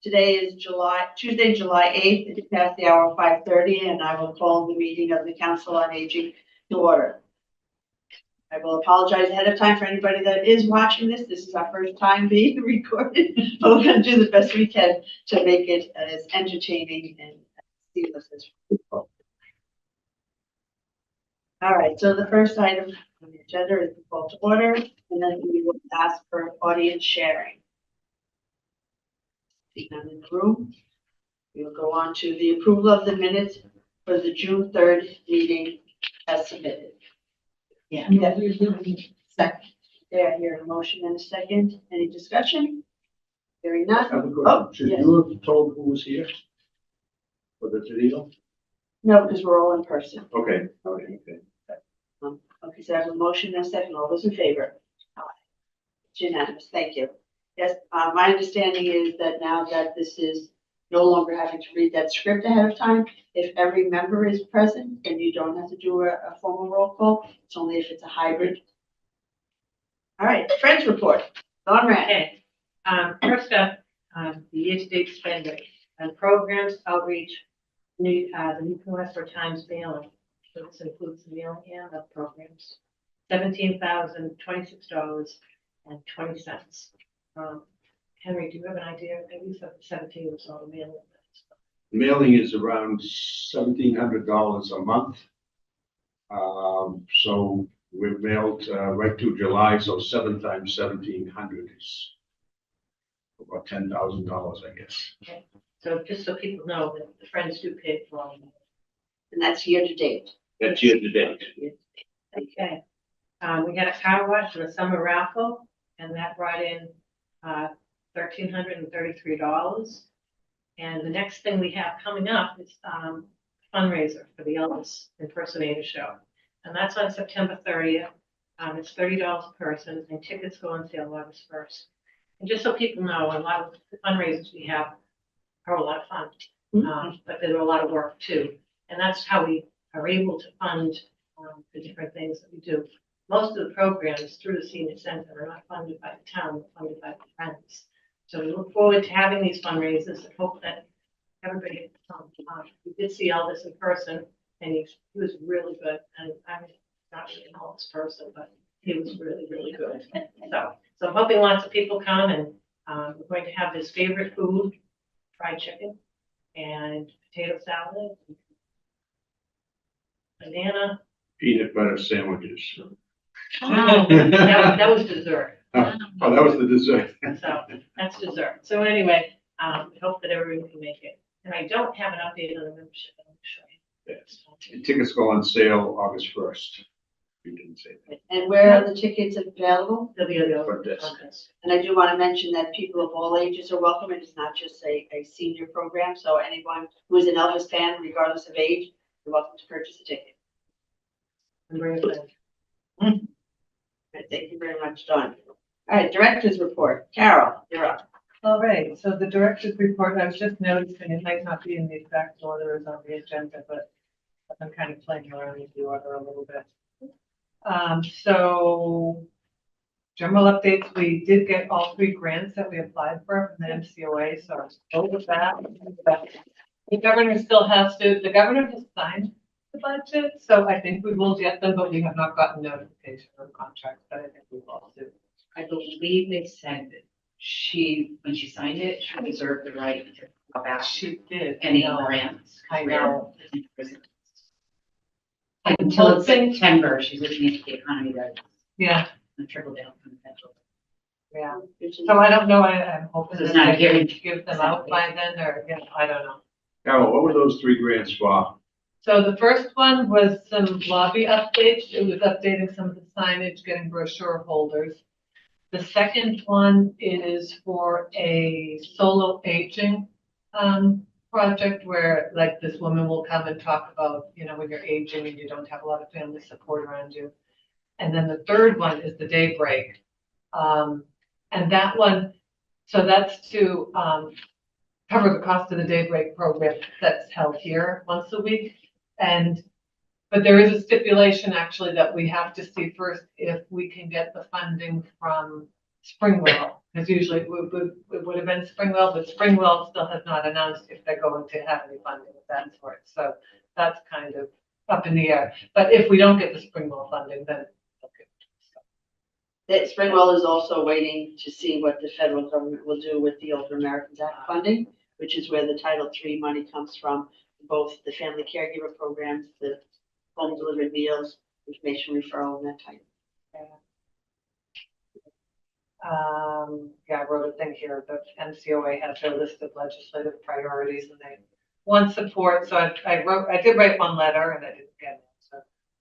Today is Tuesday, July 8th. It's past the hour of 5:30, and I will call the meeting of the Council on Aging to order. I will apologize ahead of time for anybody that is watching this. This is our first time being recorded, but we're going to do the best we can to make it as entertaining and seamless as possible. All right, so the first item on the agenda is the call to order, and then we will ask for audience sharing. See none in the room. We will go on to the approval of the minutes for the June 3rd meeting as submitted. Yeah. Second. There, I hear a motion and a second. Any discussion? Hearing I have a none? question. Should yes. you have told who was here for the video? No, because we're all in person. Okay. Okay, so I have a motion and a second. All those in favor? Aye. It's unanimous. Thank you. Yes, my understanding is that now that this is no longer having to read that script ahead of time, if every member is present, then you don't have to do a formal roll call. It's only if it's a hybrid. All right, Friends report. Dawn Rand. Okay, first up, the year-to-date spending and programs outreach, the New Westford Times mailing. So this includes the mailing and the programs. $17,026.20. Henry, do you have an idea? Maybe you said 17 was all the mailing. Mailing is around $1,700 a month. So we've mailed right through July, so 7 times 1,700 is about $10,000, I guess. Okay. So just so people know that the Friends do pay for all of them. And that's year to date. That's year to date. Okay. We had a car wash and a summer raffle, and that brought in $1,333. And the next thing we have coming up is fundraiser for the Elvis Impersonator Show. And that's on September 30th. It's $30 a person, and tickets go on sale August 1st. And just so people know, a lot of the fundraisers we have are a lot of fun, but they're a lot of work too. And that's how we are able to fund the different things that we do. Most of the programs through the Senior Center are not funded by the town, they're funded by the Friends. So we look forward to having these fundraisers and hope that everybody comes. We did see Elvis in person, and he was really good. And I'm not really an Elvis person, but he was really, really good. So I'm hoping lots of people come, and we're going to have his favorite food, fried chicken, and potato salad, banana. Peanut butter sandwiches. That was dessert. Oh, that was the dessert. So that's dessert. So anyway, I hope that everyone can make it. And I don't have an update on the membership. I'm going to show you. Yes. And tickets go on sale August 1st. You didn't say that. And where are the tickets available? They'll be available. For this. And I do want to mention that people of all ages are welcome. It is not just a senior program. So anyone who is an Elvis fan, regardless of age, you're welcome to purchase a ticket. And bring it in. All right, thank you very much, Dawn. All right, director's report. Carol, you're up. All right, so the director's report, I was just noticing, it might not be in the exact order as on the agenda, but I'm kind of playing around with the order a little bit. So general updates, we did get all 3 grants that we applied for from the MCOA, so I'm still with that. The governor still has to, the governor has signed the budget, so I think we will get them, but we have not gotten notification of contracts, but I think we will soon. I believe they said that when she signed it, she reserved the right to go back She did. any I know. grants. I know. Until September, she's looking at the economy that Yeah, trickle down from the federal. yeah. So I don't know, I'm hoping So it's that not they a guarantee. can give them out by then, or, yeah, I don't know. Carol, what were those 3 grants for? So the first one was some lobby updates. It was updating some of the signage, getting brochure holders. The second one is for a solo aging project where like this woman will come and talk about, you know, when you're aging and you don't have a lot of family support around you. And then the third one is the Daybreak. And that one, so that's to cover the cost of the Daybreak program that's held here once a week. But there is a stipulation actually that we have to see first if we can get the funding from Springwell, because usually it would have been Springwell, but Springwell still has not announced if they're going to have any funding of that sort. So that's kind of up in the air. But if we don't get the Springwell funding, then okay. That Springwell is also waiting to see what the federal government will do with the Older Americans Act funding, which is where the Title III money comes from, both the family caregiver programs, the home delivered meals, information referral, and that type. Yeah, I wrote a thing here, the MCOA has their list of legislative priorities and they want support. So I did write one letter and I didn't get an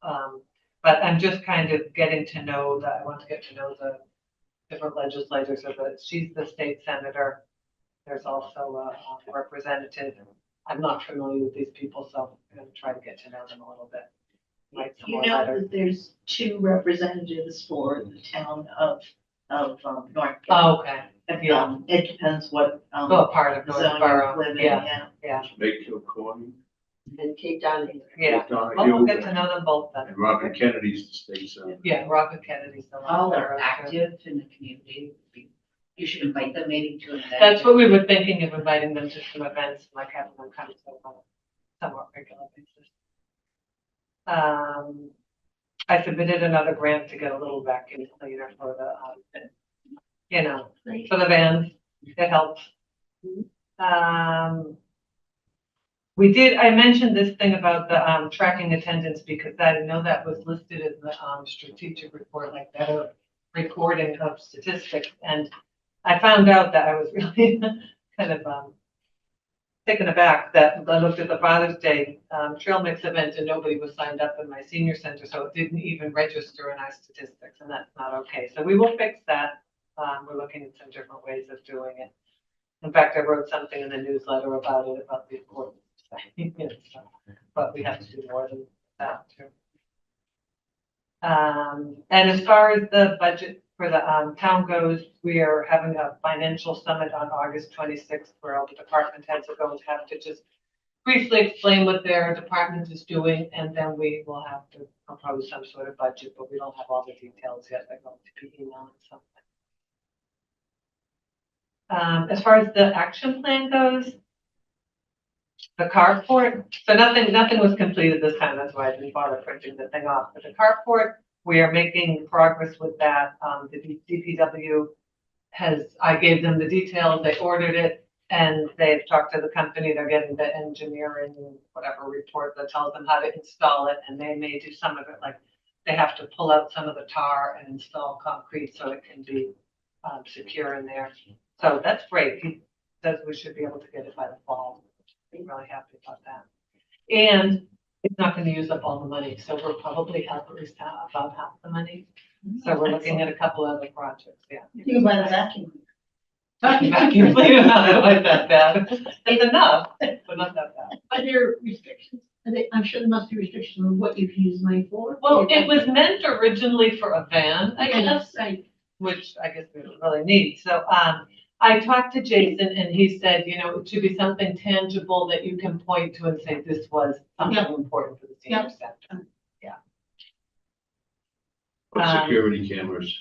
answer. But I'm just kind of getting to know I want to get to know the different legislators of it. She's the state senator. There's also a representative. I'm not familiar with these people, so I'm going to try to get to know them a little bit. Write some You more know letters. that there's 2 representatives for the town of North. Oh, okay. Yeah. It depends what, Oh, part of zone you Northborough. live in, Yeah, yeah. Lake Kilcorn, And Cape Donahue. yeah. Well, we'll Donahue, get to know them both then. and Robert Kennedy's the state senator. Yeah, Robert Kennedy's the one. All are active in the community. You should invite them maybe to an event. That's what we were thinking of, inviting them to some events, like having them come to a somewhat regular basis. I submitted another grant to get a little vacuum cleaner for the, for the vans. It helps. I mentioned this thing about the tracking attendance because I know that was listed in the strategic report, like better recording of statistics. And I found out that I was really kind of taken aback that I looked at the Father's Day trail mix event and nobody was signed up in my senior center, so it didn't even register in our statistics, and that's not okay. So we will fix that. We're looking at some different ways of doing it. In fact, I wrote something in the newsletter about it, about the importance of saying it, so, but we have to do more than that too. And as far as the budget for the town goes, we are having a financial summit on August 26th, where all the department heads are going to have to just briefly explain what their department is doing, and then we will have to propose some sort of budget, but we don't have all the details yet. They're going to be emailing something. As far as the action plan goes, the carport, so nothing was completed this time. That's why I didn't bother printing the thing off. But the carport, we are making progress with that. The DPW I gave them the details, they ordered it, and they've talked to the company. They're getting the engineering, whatever report that tells them how to install it, and they may do some of it, like they have to pull out some of the tar and install concrete so it can be secure in there. So that's great. He says we should be able to get it by the fall. I'm really happy about that. And it's not going to use up all the money, so we're probably at least about half the money. So we're looking at a couple other projects, yeah. You can buy the vacuum. Vacuum cleaner, not quite that bad. It's enough, but not that bad. Are there restrictions? I'm sure there must be restrictions on what you can use money for. Well, it was meant originally for a van, I guess, Right. which I guess we don't really need. So I talked to Jason and he said, it should be something tangible that you can point to and say this was something important for the senior center. Security cameras.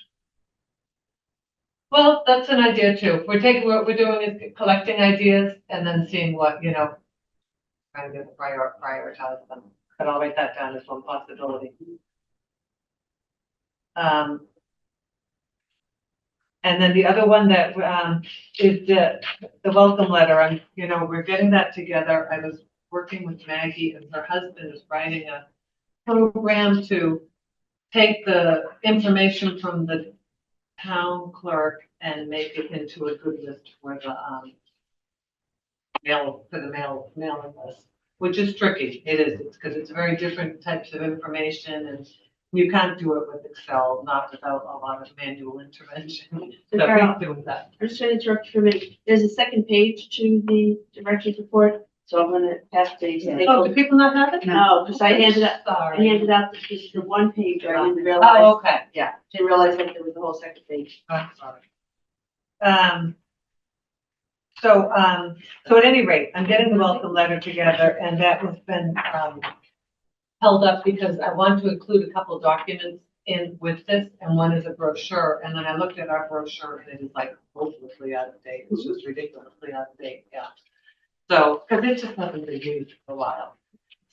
Well, that's an idea too. What we're doing is collecting ideas and then seeing what, trying to prioritize them. But I'll write that down as one possibility. And then the other one that is the welcome letter. We're getting that together. I was working with Maggie and her husband is writing a program to take the information from the town clerk and make it into a good list for the mailing list, which is tricky. It is, because it's very different types of information and you can't do it with Excel, not without a lot of manual intervention. So Carol, we're doing that. I'm just going to interrupt you for a minute. There's a second page to the director's report, so I'm going to ask Dave. Oh, do people not have it? No, because I handed out Sorry. just the one page. I didn't Oh, realize, okay. didn't realize that there was a whole second page. I'm sorry. So at any rate, I'm getting the welcome letter together and that has been held up because I want to include a couple of documents in with this and one is a brochure. And then I looked at our brochure and it is like hopelessly out of date. It's just ridiculously out of date, yeah. So, because it just hasn't been used for a while.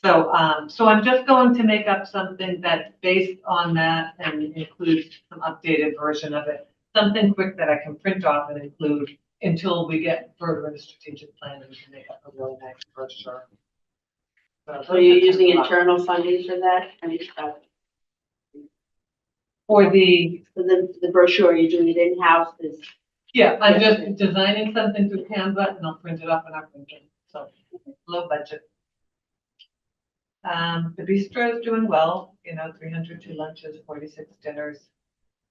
So, so I'm just going to make up something that's based on that and includes some updated version of it. Something quick that I can print off and include until we get further in the strategic plan and we can make up a really nice brochure. So you're using internal funding for that? I mean, For the, for the brochure, you're doing it in-house, is, yeah, I'm Yes. just designing something through Canva and I'll print it up in our printer, so low budget. The bistro is doing well, 302 lunches, 46 dinners.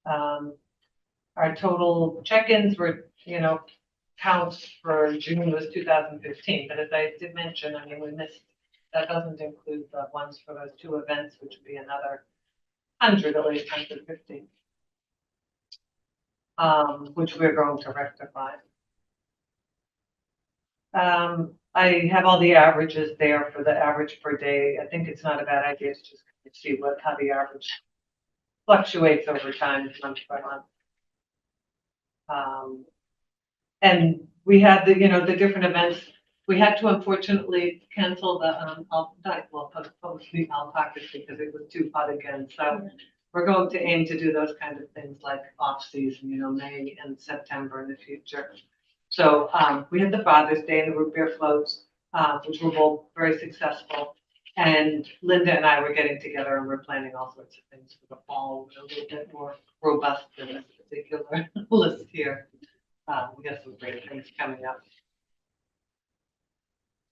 Our total check-ins were, counts for June was 2015, but as I did mention, I mean, we missed, that doesn't include the ones for those 2 events, which would be another 100, at least 150. Which we're going to rectify. I have all the averages there for the average per day. I think it's not a bad idea to just see how the average fluctuates over time, month by month. And we had the different events. We had to unfortunately cancel the, postpone alpacas because it was too hot again. So we're going to aim to do those kind of things like off-season, May and September in the future. So we had the Father's Day and the root beer floats, which were both very successful. And Linda and I were getting together and we're planning all sorts of things for the fall, a little bit more robust than this particular list here. We got some great things coming up.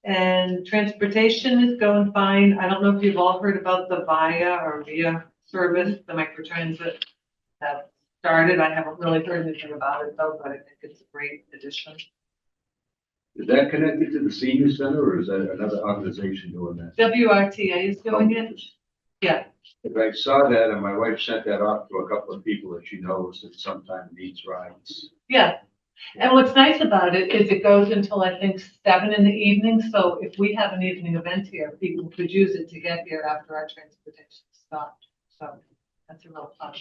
And transportation is going fine. I don't know if you've all heard about the VIA service, the microtransit that started. I haven't really heard anything about it though, but I think it's a great addition. Is that connected to the senior center or is that another organization doing that? WRTA is doing it. Yeah. If I saw that and my wife sent that off to a couple of people that she knows that sometimes needs rides. Yeah. And what's nice about it is it goes until I think 7 in the evening. So if we have an evening event here, people could use it to get here after our transportation stopped. So that's a real fun.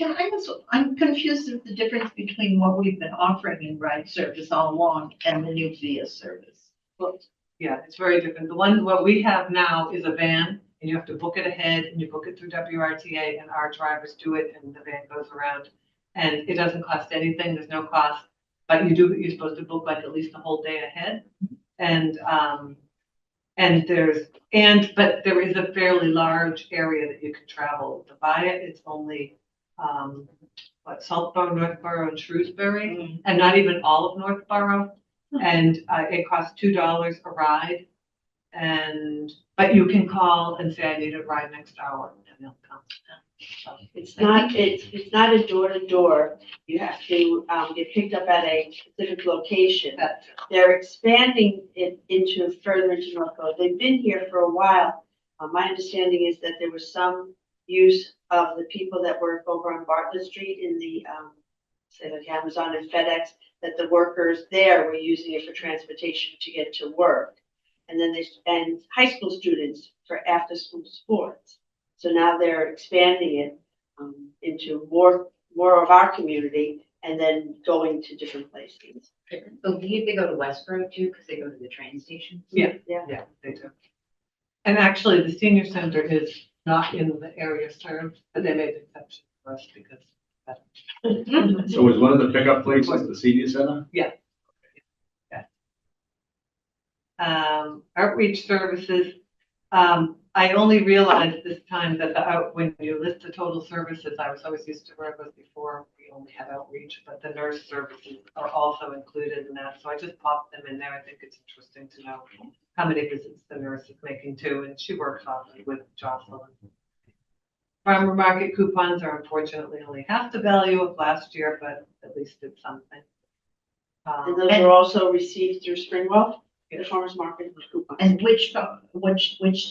I'm confused with the difference between what we've been offering in ride service all along and the new VIA service. Well, yeah, it's very different. The one, what we have now is a van and you have to book it ahead and you book it through WRTA and our drivers do it and the van goes around. And it doesn't cost anything. There's no cost. But you're supposed to book like at least a whole day ahead. But there is a fairly large area that you can travel. The VIA, it's only, Southborough, Northborough, and Shrewsbury, and not even all of Northborough. And it costs $2 a ride. But you can call and say, I need a ride next hour, and they'll come. So, it's not a door-to-door. You have to get picked up at a specific location. They're expanding it further into Norfolk. They've been here for a while. My understanding is that there was some use of the people that work over on Bartlett Street in the, say like Amazon and FedEx, that the workers there were using it for transportation to get to work. And then and high school students for after-school sports. So now they're expanding it into more of our community and then going to different places. So they go to Westboro too, because they go to the train station? Yeah, they do. And actually, the senior center is not in the area served, but they made an exception for us because. So is one of the pickup places the senior center? Yeah. Outreach services. I only realized this time that when you list the total services, I was always used to where it was before, we only had outreach, but the nurse services are also included in that. So I just popped them in there. I think it's interesting to know how many visits the nurse is making too, and she works often with Jocelyn. Farmer market coupons are unfortunately only half the value of last year, but at least it's something. And those are also received through Springwell, the farmers market coupons. And which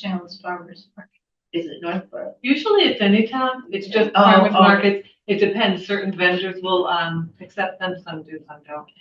town's farmers market? Is it Northborough? Usually it's any town, it's just Oh, farmers oh. markets, it depends, certain vendors will, accept them, some do, some don't.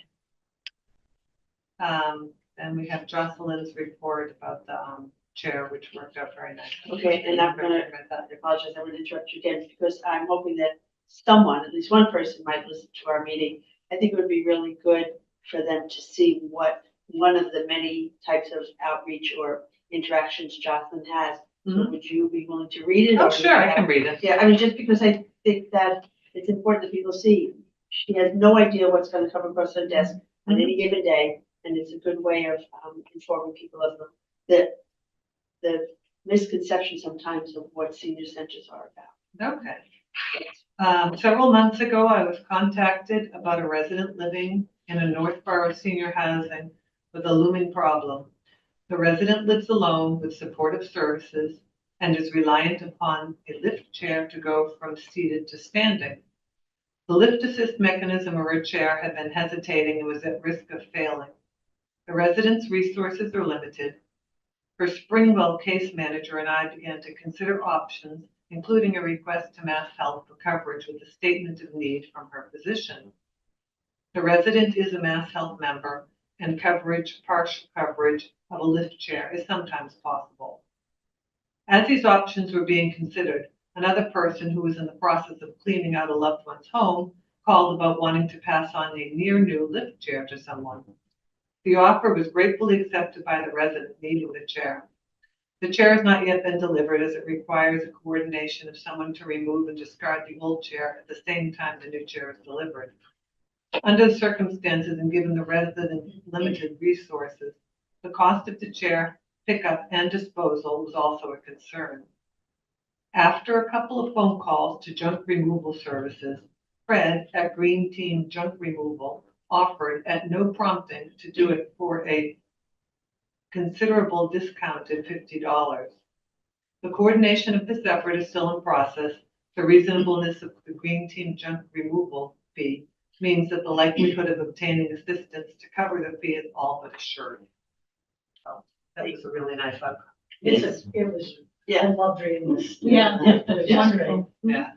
And we have Jocelyn's report about the, chair, which worked out very nicely. Okay, and I'm gonna, I apologize, I would interrupt you again, because I'm hoping that someone, at least one person might listen to our meeting, I think it would be really good for them to see what one of the many types of outreach or interactions Jocelyn has. So would you be willing to read it? Oh, or sure, I can read it. Yeah, I mean, just because I think that it's important that people see, she has no idea what's gonna come across her desk on any given day, and it's a good way of informing people of the misconception sometimes of what senior centers are about. Okay. Several months ago, I was contacted about a resident living in a Northborough senior housing with a looming problem. The resident lives alone with supportive services and is reliant upon a lift chair to go from seated to standing. The lift assist mechanism or a chair had been hesitating and was at risk of failing. The resident's resources are limited. Her Springwell case manager and I began to consider options, including a request to Mass Health for coverage with a statement of need from her physician. The resident is a Mass Health member, and partial coverage of a lift chair is sometimes possible. As these options were being considered, another person who was in the process of cleaning out a loved one's home called about wanting to pass on a near new lift chair to someone. The offer was gratefully accepted by the resident needing the chair. The chair has not yet been delivered as it requires a coordination of someone to remove and discard the old chair at the same time the new chair is delivered. Under the circumstances and given the resident's limited resources, the cost of the chair, pickup, and disposal was also a concern. After a couple of phone calls to junk removal services, Fred at Green Team Junk Removal offered at no prompting to do it for a considerable discounted $50. The coordination of this effort is still in process. The reasonableness of the Green Team Junk Removal fee means that the likelihood of obtaining assistance to cover the fee is all but assured. So that was a really nice outcome. It was, Yeah. I loved reading this. Yeah. It was wonderful. Yeah.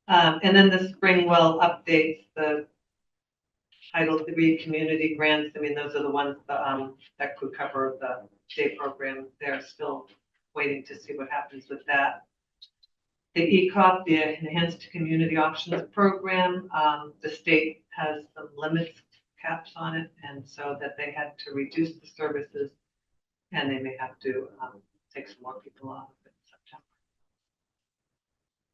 And then the Springwell updates, the Title III community grants. I mean, those are the ones that could cover the state program. They're still waiting to see what happens with that. The ECOP, the Enhanced Community Options Program, the state has some limits, caps on it, and so that they had to reduce the services, and they may have to take some more people off in September.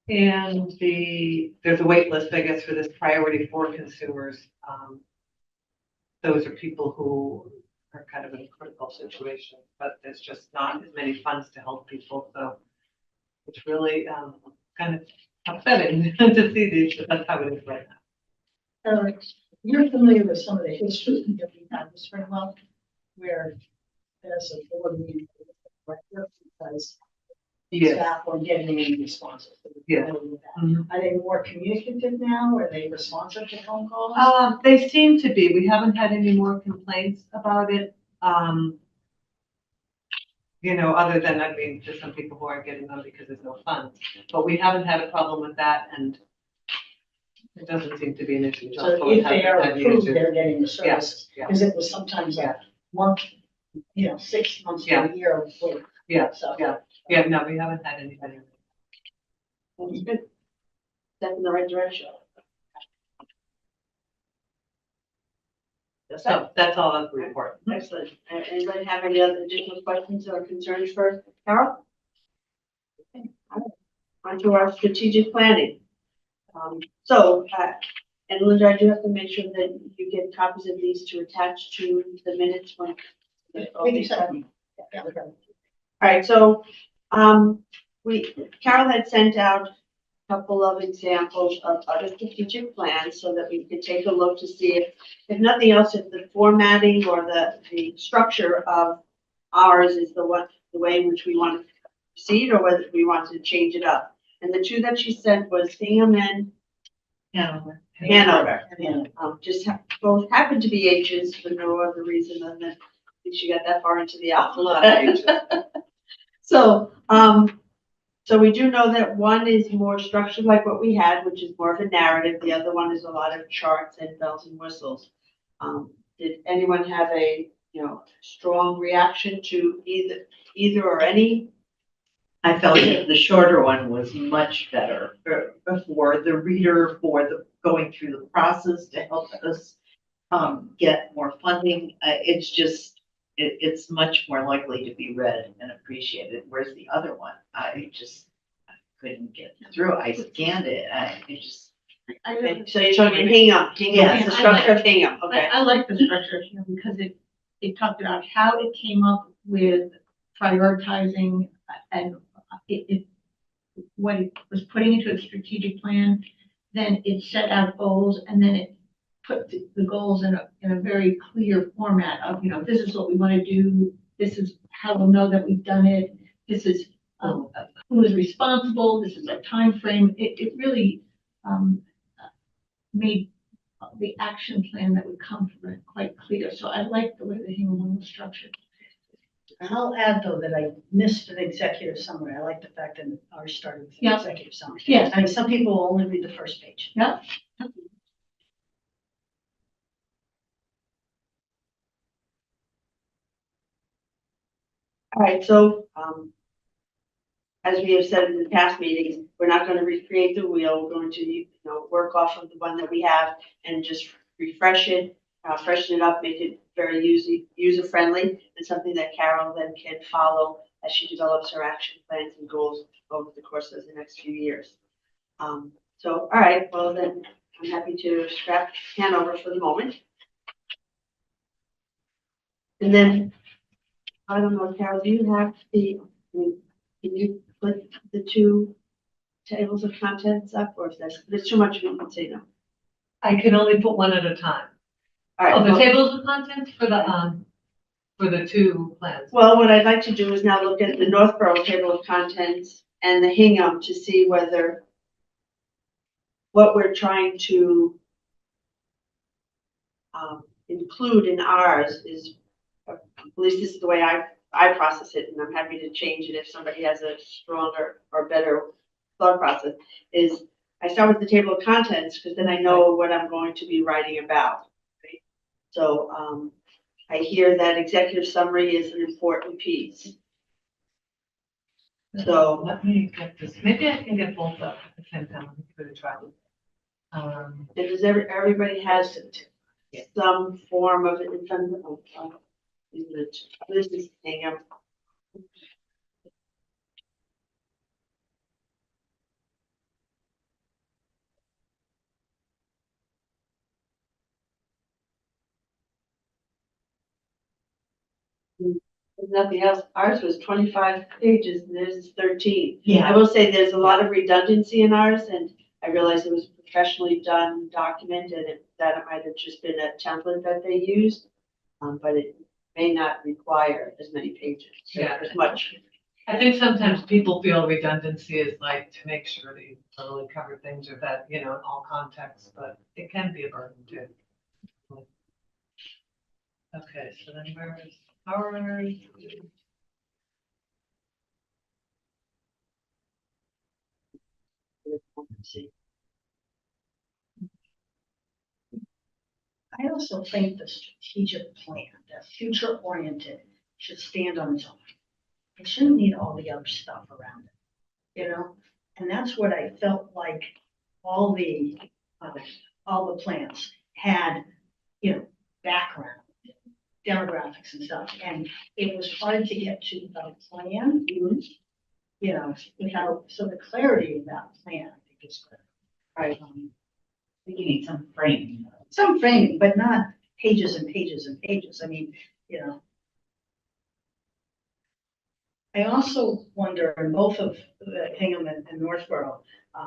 And there's a wait list, I guess, for this priority for consumers. Those are people who are kind of in a critical situation, but there's just not as many funds to help people, so it's really kind of upsetting to see these, but that's how it is right now. You're familiar with some of the history that we had with Springwell, where as a board meeting, because Yes. staff weren't getting any responses. Yeah. Mhm. Are they more communicative now? Are they responsive to phone calls? They seem to be. We haven't had any more complaints about it. You know, other than, I mean, there's some people who aren't getting them because there's no funds, but we haven't had a problem with that, and it doesn't seem to be an issue. So if they are approved, they're getting the services, Yeah. because it was sometimes a month, 6 months to a year of wait. Yeah, So. yeah, no, we haven't had anybody. That's good. Step in the right direction. So that's all that's report. Excellent. Anybody have any other additional questions or concerns for Carol? Okay. All right. On to our strategic planning. And Linda, I do have to make sure that you get copies of these to attach to the minutes when. We can set up. Yeah, okay. All right, so, Carol had sent out a couple of examples of other strategic plans so that we could take a look to see if nothing else, if the formatting or the structure of ours is the way in which we want to proceed, or whether we want to change it up. And the two that she sent was Hingham and Hanover. Both happen to be H's for no other reason than that she got that far into the alphabet. So we do know that one is more structured like what we had, which is more of a narrative. The other one is a lot of charts and bells and whistles. Did anyone have a strong reaction to either or any I felt that the shorter one was much better for the reader, for the going through the process to help us get more funding. It's just, it's much more likely to be read and appreciated, whereas the other one, I just couldn't get through. I scanned it, it just, Okay, so you're talking Hingham, Yes. the structure of Hingham, okay. I like the structure here because it talked about how it came up with prioritizing and what it was putting into a strategic plan. Then it set out goals and then it put the goals in a very clear format of, this is what we want to do. This is how we'll know that we've done it. This is who is responsible. This is our time frame. It really made the action plan that would come from it quite clear. So I like the way the Hingham one was structured. I'll add though that I missed an executive summary. I like the fact that ours started with an Yeah. executive summary. Yes. I mean, some people will only read the first page. Yeah. All right, so, as we have said in the past meetings, we're not gonna recreate the wheel. We're going to, work off of the one that we have and just refresh it, freshen it up, make it very user-friendly, and something that Carol then can follow as she develops her action plans and goals over the course of the next few years. So, all right, well then, I'm happy to scrap Hanover for the moment. And then, I don't know, Carol, do you have can you put the two tables of contents up, or if there's too much, we can say no? I can only put one at a time. All right, Oh, the well- tables of contents for the two plans. Well, what I'd like to do is now look at the Northborough table of contents and the Hingham to see whether what we're trying to include in ours is, at least this is the way I process it, and I'm happy to change it if somebody has a stronger or better thought process, is I start with the table of contents because then I know what I'm going to be writing about. Right? So I hear that executive summary is an important piece. So Let me get this, maybe I can get both up at the same time, let me give it a try. and does everybody has some form of it in front of them? This is Hingham. There's nothing else. Ours was 25 pages and theirs is 13. I will say there's a lot of redundancy in ours, and I realized it was a professionally done document and that it might have just been a template that they used, but it may not require as many pages. Yeah. As much. I think sometimes people feel redundancy is like to make sure that you thoroughly cover things or that, in all contexts, but it can be a burden too. Okay, so then where is ours? I also think the strategic plan, the future oriented, should stand on its own. It shouldn't need all the other stuff around it, And that's what I felt like all the plans had, background, demographics and stuff. And it was hard to get to the plan, without, so the clarity of that plan, I think is good. Right. We need some framing. Some framing, but not pages and pages and pages. I mean, I also wonder, and both of the Hingham and Northborough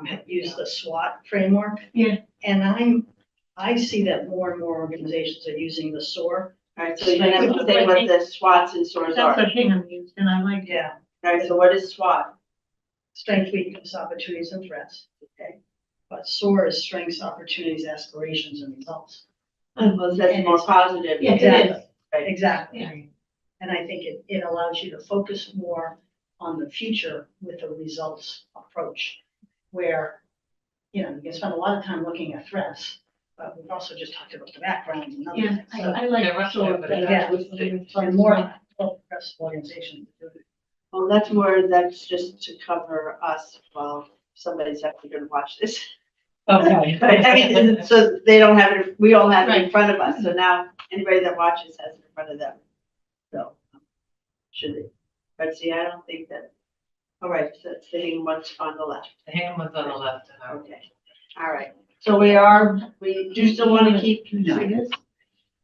have used the SWOT framework. Yeah. And I see that more and more organizations are using the SOAR. All right, so you're gonna have to say what the SWATs and SOARs That's are. what Hingham used, and I like it. Yeah. All right, so what is SWAT? Strengths, weaknesses, opportunities, and threats. Okay. But SOAR is strengths, opportunities, aspirations, and results. Well, that's And more it's- positive. Yeah, exactly. Right. Exactly. Yeah. And I think it allows you to focus more on the future with a results approach, where, you can spend a lot of time looking at threats, but we've also just talked about the background and other Yeah, things. So, I like Yeah, it. So but yeah, and more progressive organizations do it. Well, that's just to cover us while somebody's actually gonna watch this. Okay. I mean, so they don't have it, we all have it in Right. front of us, so now anybody that watches has it in front of them. So, should they? But see, I don't think that, all right, so it's the Hingham one's on the left. The Hingham was on the left. and Okay, all right. So we do still want to keep, Can you see this?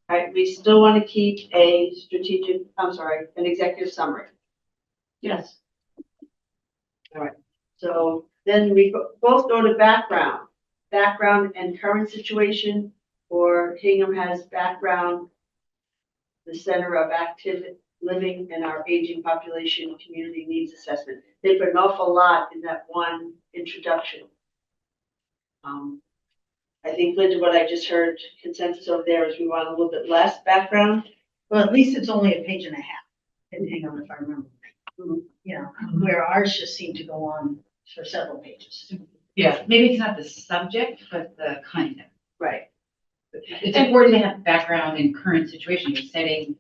all right, we still want to keep a strategic, an executive summary. Yes. So then we both go to background and current situation, or Hingham has background, the Center of Active Living and our Aging Population Community Needs Assessment. They put an awful lot in that one introduction. I think, Linda, what I just heard consensus over there is we want a little bit less background. Well, at least it's only a page and a half in Hingham, if I remember. Mhm. You know, where ours just seemed to go on for several pages. Yeah, Maybe it's not the subject, but the content. Right. It's important to have background in current situation. You're setting,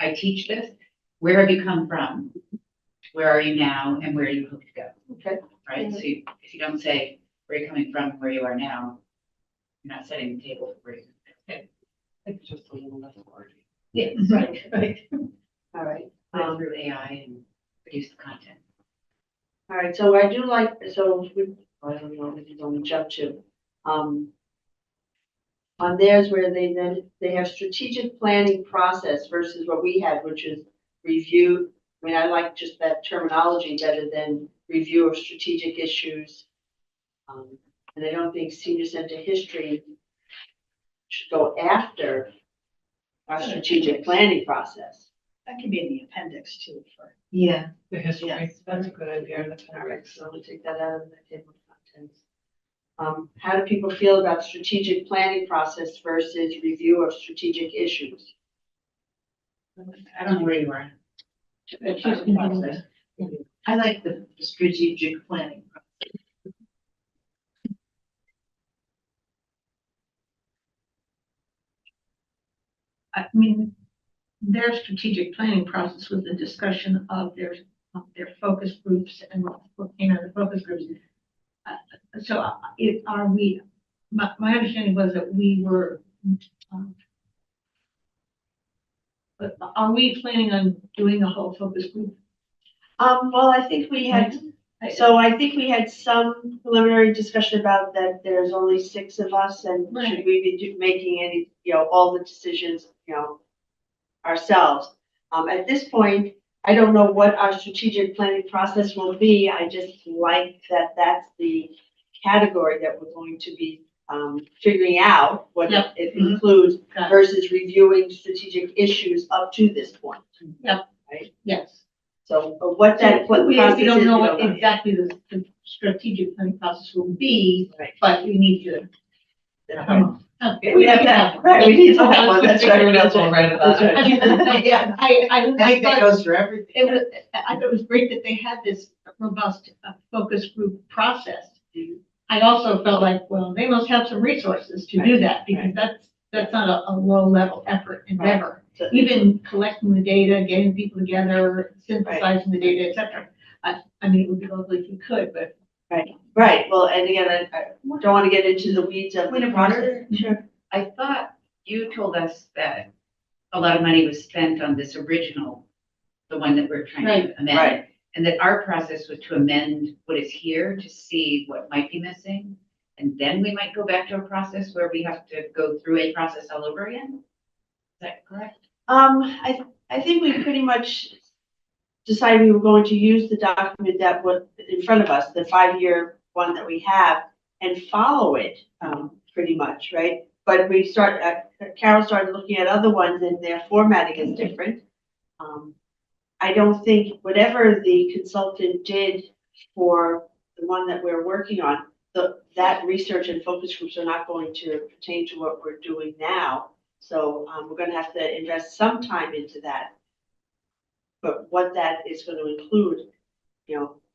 I teach this, where have you come from? Where are you now and where do you hope to go? Okay. Right? So if you don't say where you're coming from, where you are now, you're not setting the table for where you're going. it's just a little less wordy. Yeah, Right. All right. Put it through AI and produce the content. All right, so I do like, I don't know, if you want to jump to, on theirs where they have strategic planning process versus what we had, which is review. I mean, I like just that terminology better than review of strategic issues. And I don't think senior center history should go after our strategic planning process. That could be in the appendix too for. Yeah. The history, Yes. that's a good idea. All right, so we'll take that out of the table of contents. How do people feel about strategic planning process versus review of strategic issues? I don't know where you are. I like the strategic planning. I mean, their strategic planning process was a discussion of their focus groups and what came out of the focus groups. So my understanding was that we were, but are we planning on doing a whole focus group? Well, I think we had, I think we had some preliminary discussion about that there's only 6 of us and should Right. we be making any, all the decisions, ourselves. At this point, I don't know what our strategic planning process will be. I just like that that's the category that we're going to be figuring out what Yep. it includes Got it. versus reviewing strategic issues up to this point. Yes. So what that So we process is, don't know we what don't know. exactly the strategic planning process will be, Right. but we need to. We have that, right, we need to have one, that's right. That's all right about it. Yeah. I think that thought goes for everything. I thought it was great that they had this robust focus group process. Mhm. I also felt like, well, they must have some resources to do that, because that's not a low level effort endeavor. So- Even collecting the data, getting people together, synthesizing the data, et cetera. I mean, it would be lovely if we could, but. Right, well, and again, I don't want to get into the weeds of Point the of process. order. Sure. I thought you told us that a lot of money was spent on this original, the one that we're trying to amend. Right. And that our process was to amend what is here to see what might be missing. And then we might go back to a process where we have to go through a process all over again? Is that correct? I think we pretty much decided we were going to use the document that was in front of us, the 5-year one that we have, and follow it, pretty much, right? But Carol started looking at other ones and their formatting is different. I don't think whatever the consultant did for the one that we're working on, that research and focus groups are not going to pertain to what we're doing now. So we're going to have to invest some time into that. But what that is going to include,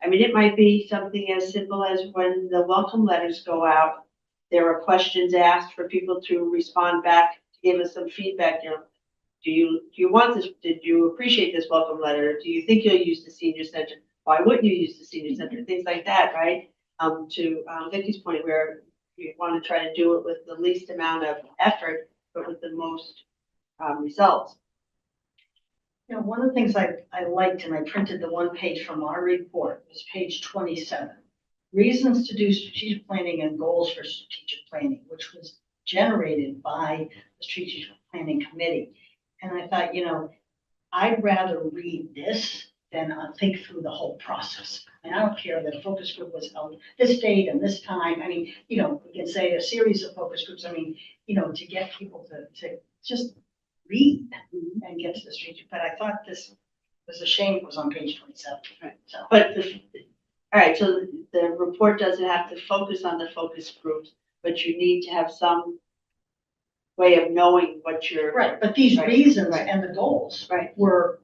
I mean, it might be something as simple as when the welcome letters go out, there are questions asked for people to respond back, to give us some feedback, do you want this, did you appreciate this welcome letter? Do you think you'll use the senior center? Why wouldn't you use the senior center? Things like that, right? To Vicky's point, where you want to try to do it with the least amount of effort, but with the most results. You know, one of the things I liked, and I printed the one page from our report, was page 27. Reasons to do strategic planning and goals for strategic planning, which was generated by the strategic planning committee. And I thought, you know, I'd rather read this than think through the whole process. And I don't care that a focus group was held this date and this time. I mean, you know, we can say a series of focus groups. I mean, you know, to get people to just read and get to the strategic. But I thought this was a shame it was on page 27. Right. So, But all right, so the report doesn't have to focus on the focus groups, but you need to have some way of knowing what you're. right, but these Right, reasons right. and the goals Right. were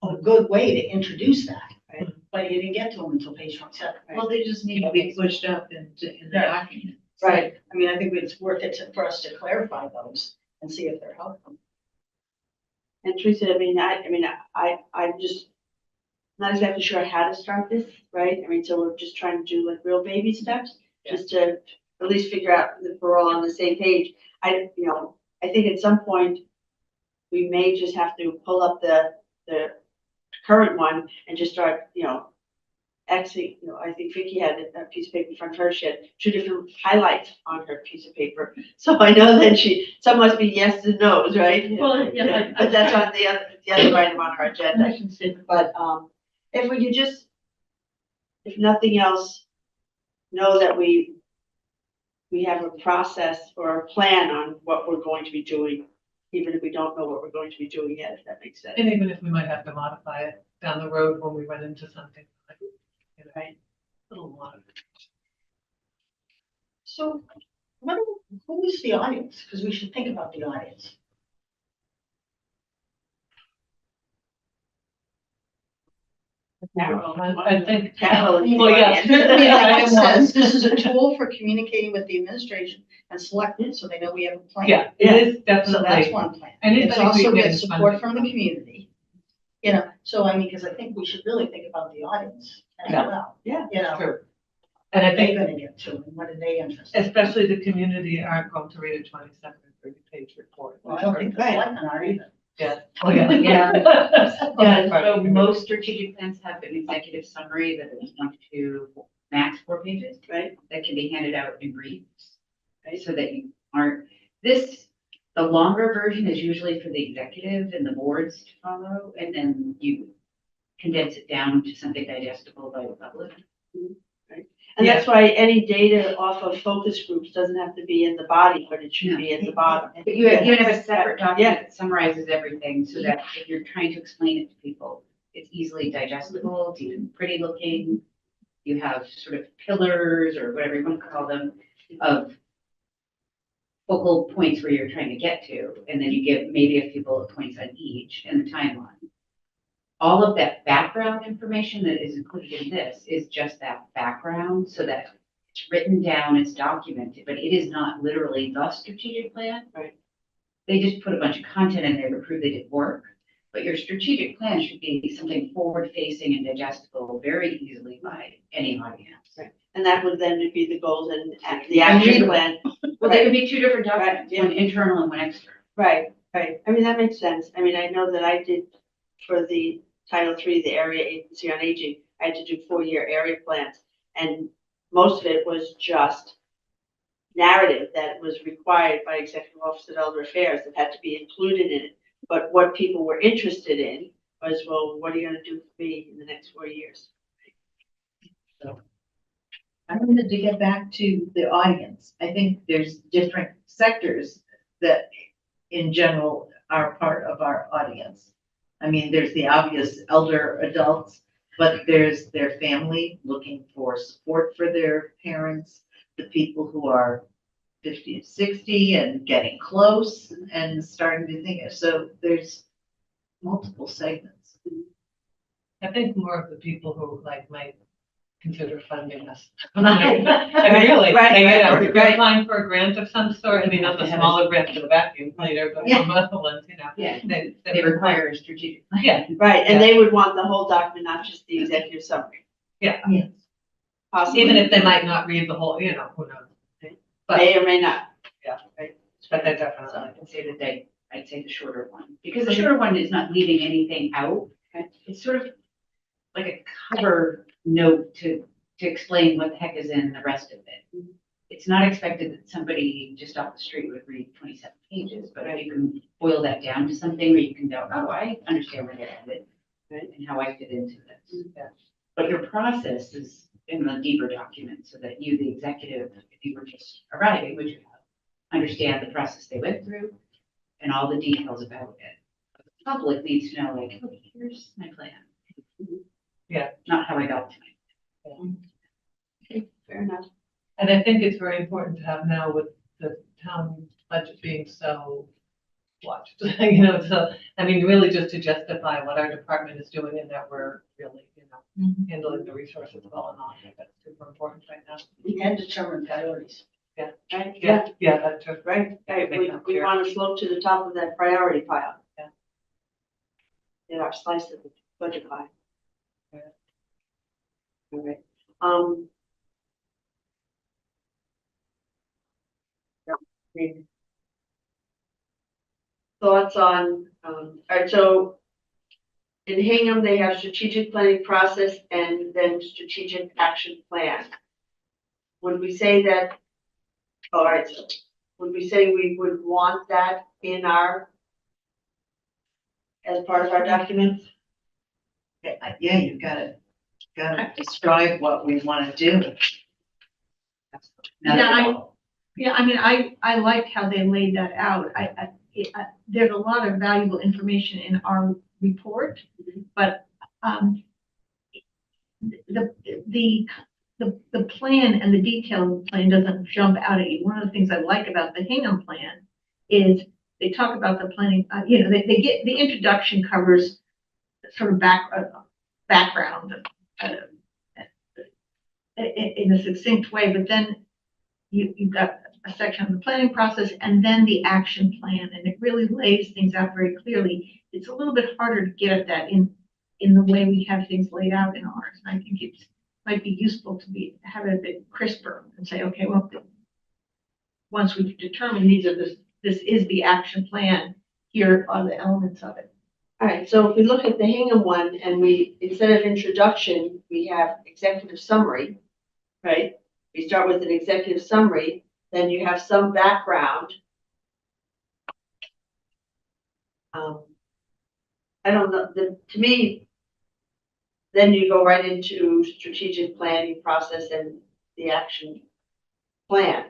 a good way to introduce that. Right. But you didn't get to them until page 27. Well, they just need to be pushed up in the Yeah. document. Right. I mean, I think it's worth it for us to clarify those and see if they're helpful. And Teresa, I'm just not exactly sure how to start this, right? I mean, so we're just trying to do like real baby steps, just to at least figure out if we're all on the same page. I think at some point, we may just have to pull up the current one and just start, actually, I think Vicky had a piece of paper in front of her, she had 2 different highlights on her piece of paper. So I know that some must be yes and no's, right? Well, yeah, But that's on the other item on our agenda. But, if we could just, if nothing else, know that we have a process or a plan on what we're going to be doing, even if we don't know what we're going to be doing yet, if that makes sense. And even if we might have to modify it down the road when we run into something like, Right. little more. So, who is the audience? Because we should think about the audience. Carol, I think. Carol is the Well, yeah. audience. I mean, like it says, this is a tool for communicating with the administration and selectmen, so they know we have a plan. Yeah, it is So that's definitely, one plan. Anybody It's also who get gets support funding from the from- community. You know, so I mean, because I think we should really think about the audience as Yeah. well. Yeah, You know, true. And I what are they think gonna get to and what are they interested in? especially the community aren't going to read a 27 or 30-page report. Well, I don't think the Right. selectmen are either. Yeah. Oh, yeah. Yeah. Yeah, So most strategic plans have an executive summary that is 1 to max 4 pages. right, That can be handed out in briefs. Right. So that you aren't, the longer version is usually for the executive and the boards to follow, and then you condense it down to something digestible by the public. and that's why any data off of focus groups doesn't have to be in the body, but it should No. be at the bottom. But you have a separate Yeah. document that summarizes everything, so that if you're trying to explain it to people, it's easily digestible, it's even pretty looking. You have sort of pillars, or whatever you want to call them, of focal points where you're trying to get to, and then you give maybe a few bullet points on each and the timeline. All of that background information that is included in this is just that background, so that it's written down, it's documented, but it is not literally the strategic plan. Right. They just put a bunch of content in there to prove they did work, but your strategic plan should be something forward-facing and digestible very easily by any audience. Right. And that would then be the goals and the action plan. Well, they could be 2 different documents, Right, yeah. one internal and one external. Right, right. I mean, that makes sense. I mean, I know that I did for the Title III, the Area Agency on Aging, I had to do 4-year area plans. And most of it was just narrative that was required by Executive Office of Elder Affairs that had to be included in it. But what people were interested in was, well, what are you gonna do for me in the next 4 years? I wanted to get back to the audience. I think there's different sectors that in general are part of our audience. I mean, there's the obvious elder adults, but there's their family looking for support for their parents, the people who are 50 and 60 and getting close and starting to think. So there's multiple segments. I think more of the people who like might consider funding us. I mean, really, Right, you know, right, if you're right. applying for a grant of some sort, I mean, not the smaller grant for the vacuum cleaner, but Yeah. some other ones, you know. Yeah, They they require a strategic plan. Yeah, Right, and they would want the whole document, not just the executive summary. Yeah. Yes. Possibly. even if they might not read the whole, you know, who knows, but, May or may not. but they So definitely. I can say that I'd say the shorter one, because the shorter one is not leaving anything out. It's sort of like a cover note to explain what the heck is in the rest of it. It's not expected that somebody just off the street would read 27 pages, but if you can boil that down to something where you can go, oh, I understand where they're headed, right, and how I fit into this. Yeah. But your process is in the deeper document, so that you, the executive, if you were just arriving, which you have, understand the process they went through and all the details about it. The public needs to know, like, oh, here's my plan. Yeah. Not how I got to it. Fair enough. And I think it's very important to have now with the town budget being so watched, you know, so, I mean, really just to justify what our department is doing and that we're really, you know, handling the resources well and all, I think that's super important right now. And determine priorities. Right, Yeah, that's true. right, right, Make we that clear. want to slope to the top of that priority pile. Yeah. In our slice of the budget pie. Yeah. All right, yeah. Thoughts on, all right, so in Hingham, they have strategic planning process and then strategic action plan. Would we say that, all right, so would we say we would want that in our, as part of our document? Yeah, you've gotta describe what we wanna do. Yeah, I mean, I like how they laid that out. There's a lot of valuable information in our report, but, the plan and the detailed plan doesn't jump out at you. One of the things I like about the Hingham plan is they talk about the planning, you know, they get, the introduction covers sort of background, in a succinct way, but then you've got a section on the planning process and then the action plan, and it really lays things out very clearly. It's a little bit harder to get at that in the way we have things laid out in ours. And I think it might be useful to have it a bit crisper and say, okay, well, once we've determined this is the action plan, here are the elements of it. All right, so if we look at the Hingham one and we, instead of introduction, we have executive summary, right? We start with an executive summary, then you have some background. I don't know, to me, then you go right into strategic planning process and the action plan.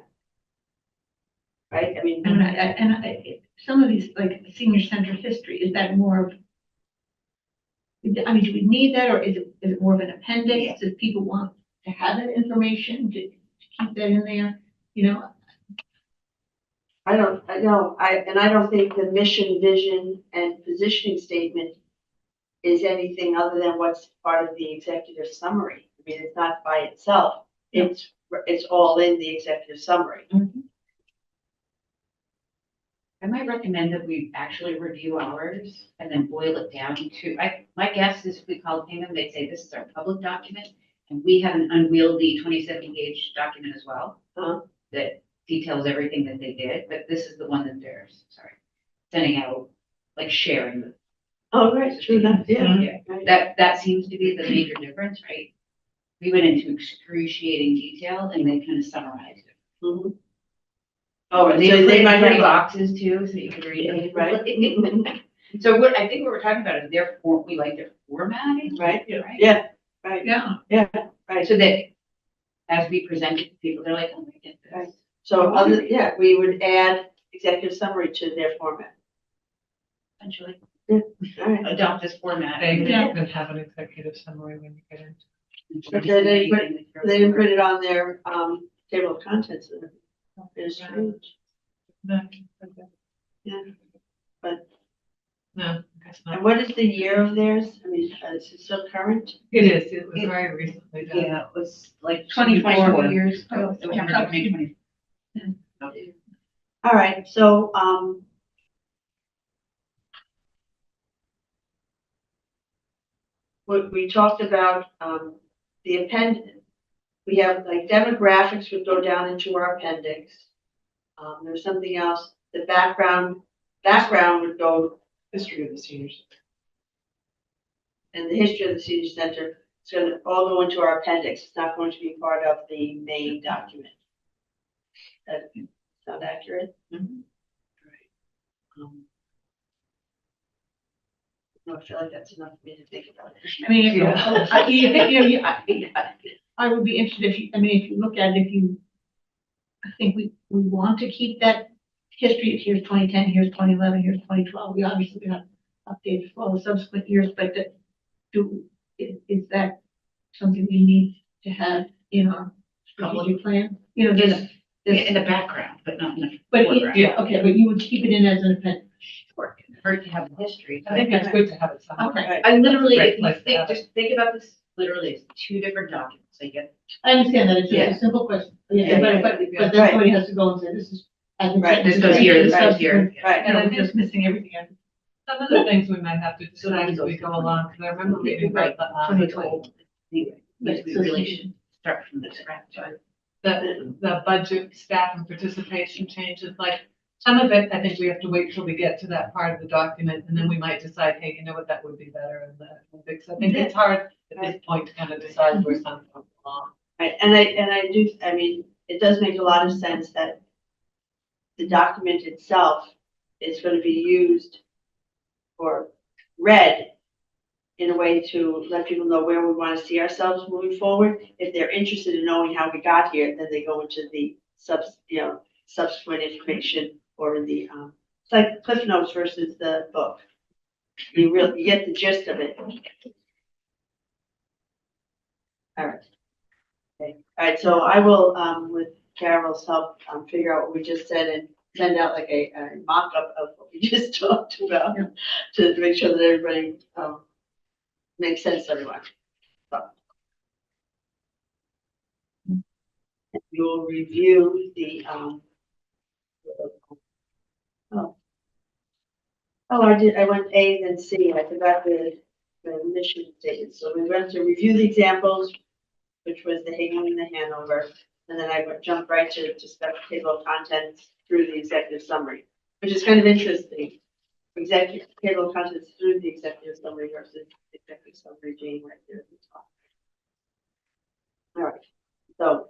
Right, I mean. And some of these, like senior center history, is that more of, I mean, do we need that, or is it more of an appendix? If people want to have that information, to keep that in there, you know? I don't think the mission, vision, and positioning statement is anything other than what's part of the executive summary. I mean, it's not by itself. It's all in the executive summary. I might recommend that we actually review ours and then boil it down to, my guess is if we called Hingham, they'd say this is our public document. And we have an unwieldy 27-page document as well. That details everything that they did, but this is the one that they're, sending out, like sharing with. Oh, right, true enough, yeah. Right. That seems to be the major difference, right? We went into excruciating detail and they kind of summarized it. Mhm. Oh, and They so they might pretty have, boxes too, so you can read it. right? So I think what we're talking about is we like their formatting. Right, Right? yeah, right, Yeah. right. So that as we present it to people, they're like, oh, I get Right. this. So we would add executive summary to their format. Essentially, All right. adopt this format. They and Yeah. even have an executive summary when you get into. But they didn't put it on their, table of contents. It's strange. No, Yeah, but, no, I guess not. and what is the year of theirs? I mean, is it still current? It was very recently done. Yeah, it was like 24 2024. years. September 2020. All right, so, we talked about, the we have like demographics would go down into our appendix. There's something else, the background would go, History of the seniors. and the history of the senior center, it's gonna all go into our appendix, it's not going to be part of the main document. That sound accurate? No, I feel like that's enough for me to think about. I mean, Yeah. I would be interested if you, I mean, if you look at it, I think we want to keep that history, here's 2010, here's 2011, here's 2012. We obviously have updated for all the subsequent years, but is that something we need to have in our strategic plan? You know, Yeah, in the background, but not in the but, foreground. Yeah. okay, but you would keep it in as an appendix. Sure, it can hurt to have the history. I think it's good to have it somewhere. Okay, I literally, Great if you place to think, have it. just think about this, literally, it's two different documents, so you get. I understand that, it's just Yeah. a simple question. Yeah, Yeah, yeah, but yeah. then somebody has to go and say, this is. Right, this goes here, this goes here. Right, And I'm just missing everything. Some of the things we might have to decide as we go along, because I remember reading about the, Anyway, but we really should start from the scratch. the budget, staff and participation changes, like, some of it, I think we have to wait till we get to that part of the document, and then we might decide, hey, you know what, that would be better, and that would be, 'cause I think it's hard at this point to kind of decide where something belongs. right, and I do, I mean, it does make a lot of sense that the document itself is gonna be used or read in a way to let people know where we wanna see ourselves moving forward. If they're interested in knowing how we got here, then they go into the subsequent information or in the, it's like Cliff Notes versus the book. You get the gist of it. All right. Okay, all right, so I will, with Carol's help, figure out what we just said and send out like a mock-up of what we just talked about to make sure that everybody, makes sense to everyone. So. You'll review the, I went A and C, I forgot the mission statement, so we went to review the examples, which was the Hingham and the Hanover, and then I jumped right to discuss table of contents through the executive summary, which is kind of interesting. Executive table of contents through the executive summary versus executive summary being right there at the top. All right, so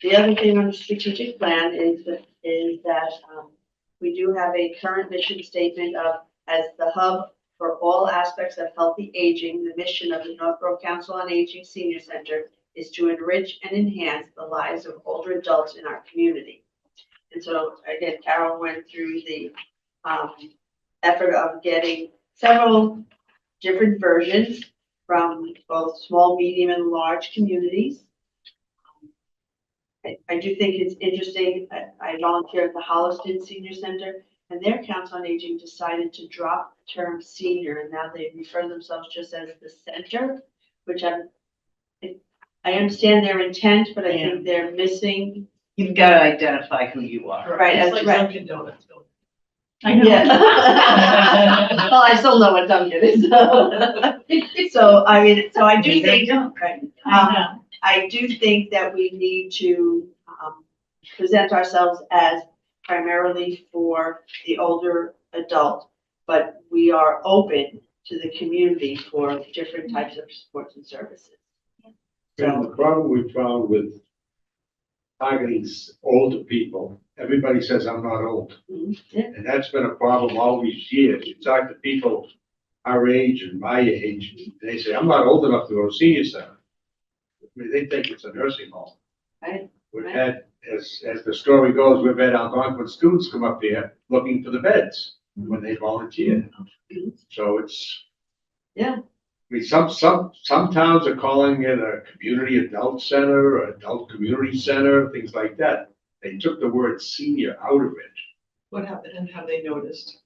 the other thing on the strategic plan is that we do have a current mission statement of, as the hub for all aspects of healthy aging, the mission of the Northborough Council on Aging Senior Center is to enrich and enhance the lives of older adults in our community. And so again, Carol went through the effort of getting several different versions from both small, medium, and large communities. I do think it's interesting. I volunteer at the Holliston Senior Center, and their Council on Aging decided to drop the term senior, and now they refer themselves just as the center, which I understand their intent, but I think they're missing. You've got to identify who you are. Right, It's that's like right. Dunkin' Donuts. I know. Yeah. Well, I still know what Dunkin' is. So, I mean, so I do think, right, I do think that we need to present ourselves as primarily for the older adult, but we are open to the community for different types of supports and services. And the problem we found with targeting older people, everybody says I'm not old. Yeah. And that's been a problem all these years. You talk to people our age and my age, and they say, I'm not old enough to go to senior center. I mean, they think it's a nursing home. Right. We've had, as the story goes, we've had Algonquin students come up here looking for the beds when they volunteer. So it's. Yeah. I mean, some towns are calling it a community adult center, or adult community center, things like that. They took the word senior out of it. What happened and have they noticed?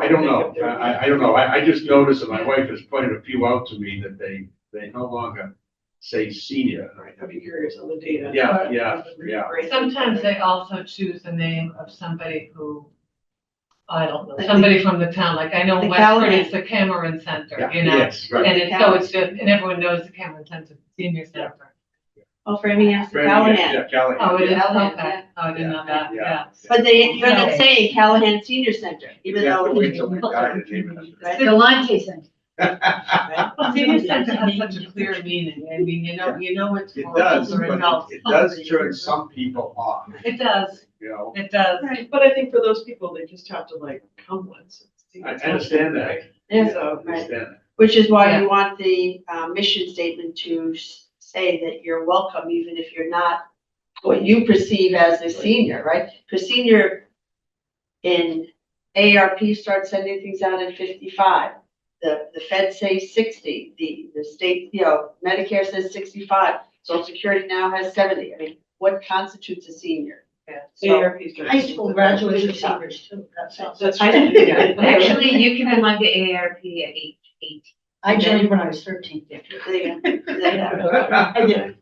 I don't know, I don't know, I just noticed, and my wife has pointed a few out to me, that they no longer say senior. I'd be curious on the data. Yeah. Sometimes they also choose the name of somebody who, I don't know, somebody from the town, like I know The Westford Callahan. is the Cameron Center, Yeah, you know? yes, right. And it's, so it's just, and everyone knows the Cameron Center, senior center. Oh, Framingham, Callahan, Callahan. yeah, Callahan. Oh, it is, Callahan, okay, yeah. oh, I didn't know that, Yeah. yeah. But you end up saying Callahan Senior Center, even Yeah, though. wait till we die to name it. Right? Delante Center. Well, senior center has such a clear meaning, I mean, you know it's It for does, older but adults. it does turn some people off, It does, you know? it does. Right, but I think for those people, they just have to like come once. I understand that. Yeah, So, I understand that. which is why Yeah. you want the mission statement to say that you're welcome, even if you're not what you perceive as a senior, right? Because senior in AARP starts sending things out at 55. The Fed says 60, the state, Medicare says 65, Social Security now has 70. I mean, what constitutes a senior? Yeah. So, ARP's doing High school something. graduating seniors too, that's all. That's I true. know. Yeah. Actually, you can belong to AARP at age 18. I joined when I was 13. there you go. There you go. I did.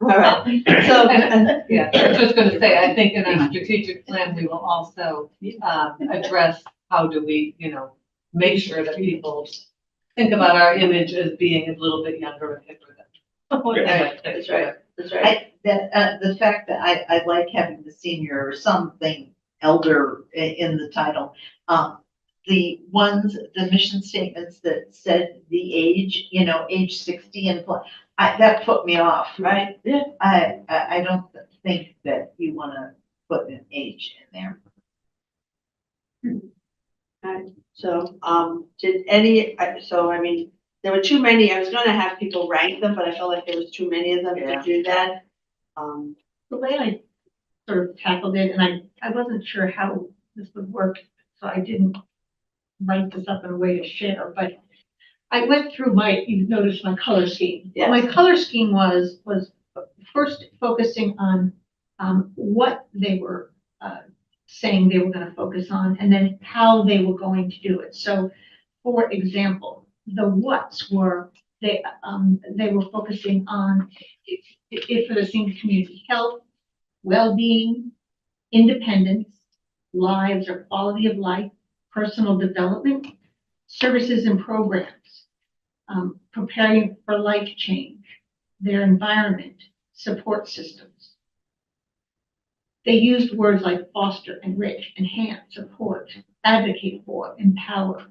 All right, so, Yeah, I was just gonna say, I think in our strategic plan, we will also, address how do we, make sure that people think about our image as being a little bit younger and hipper than. that's right, that's right. The fact that I like having the senior or something elder in the title. The mission statements that said the age, age 60 and plus, that put me off. Right, yeah. I don't think that you wanna put an age in there. So, I mean, there were too many, I was gonna have people rank them, but I felt like there was too many of them to Yeah. do that. The way I sort of tackled it, and I wasn't sure how this would work, so I didn't write this up in a way to share, but I went through you noticed my color scheme. Yes. My color scheme was first focusing on, what they were, saying they were gonna focus on, and then how they were going to do it. So, for example, the whats were, they were focusing on, if for the senior community, health, well-being, independence, lives or quality of life, personal development, services and programs, preparing for life change, their environment, support systems. They used words like foster, enrich, enhance, support, advocate for, empower.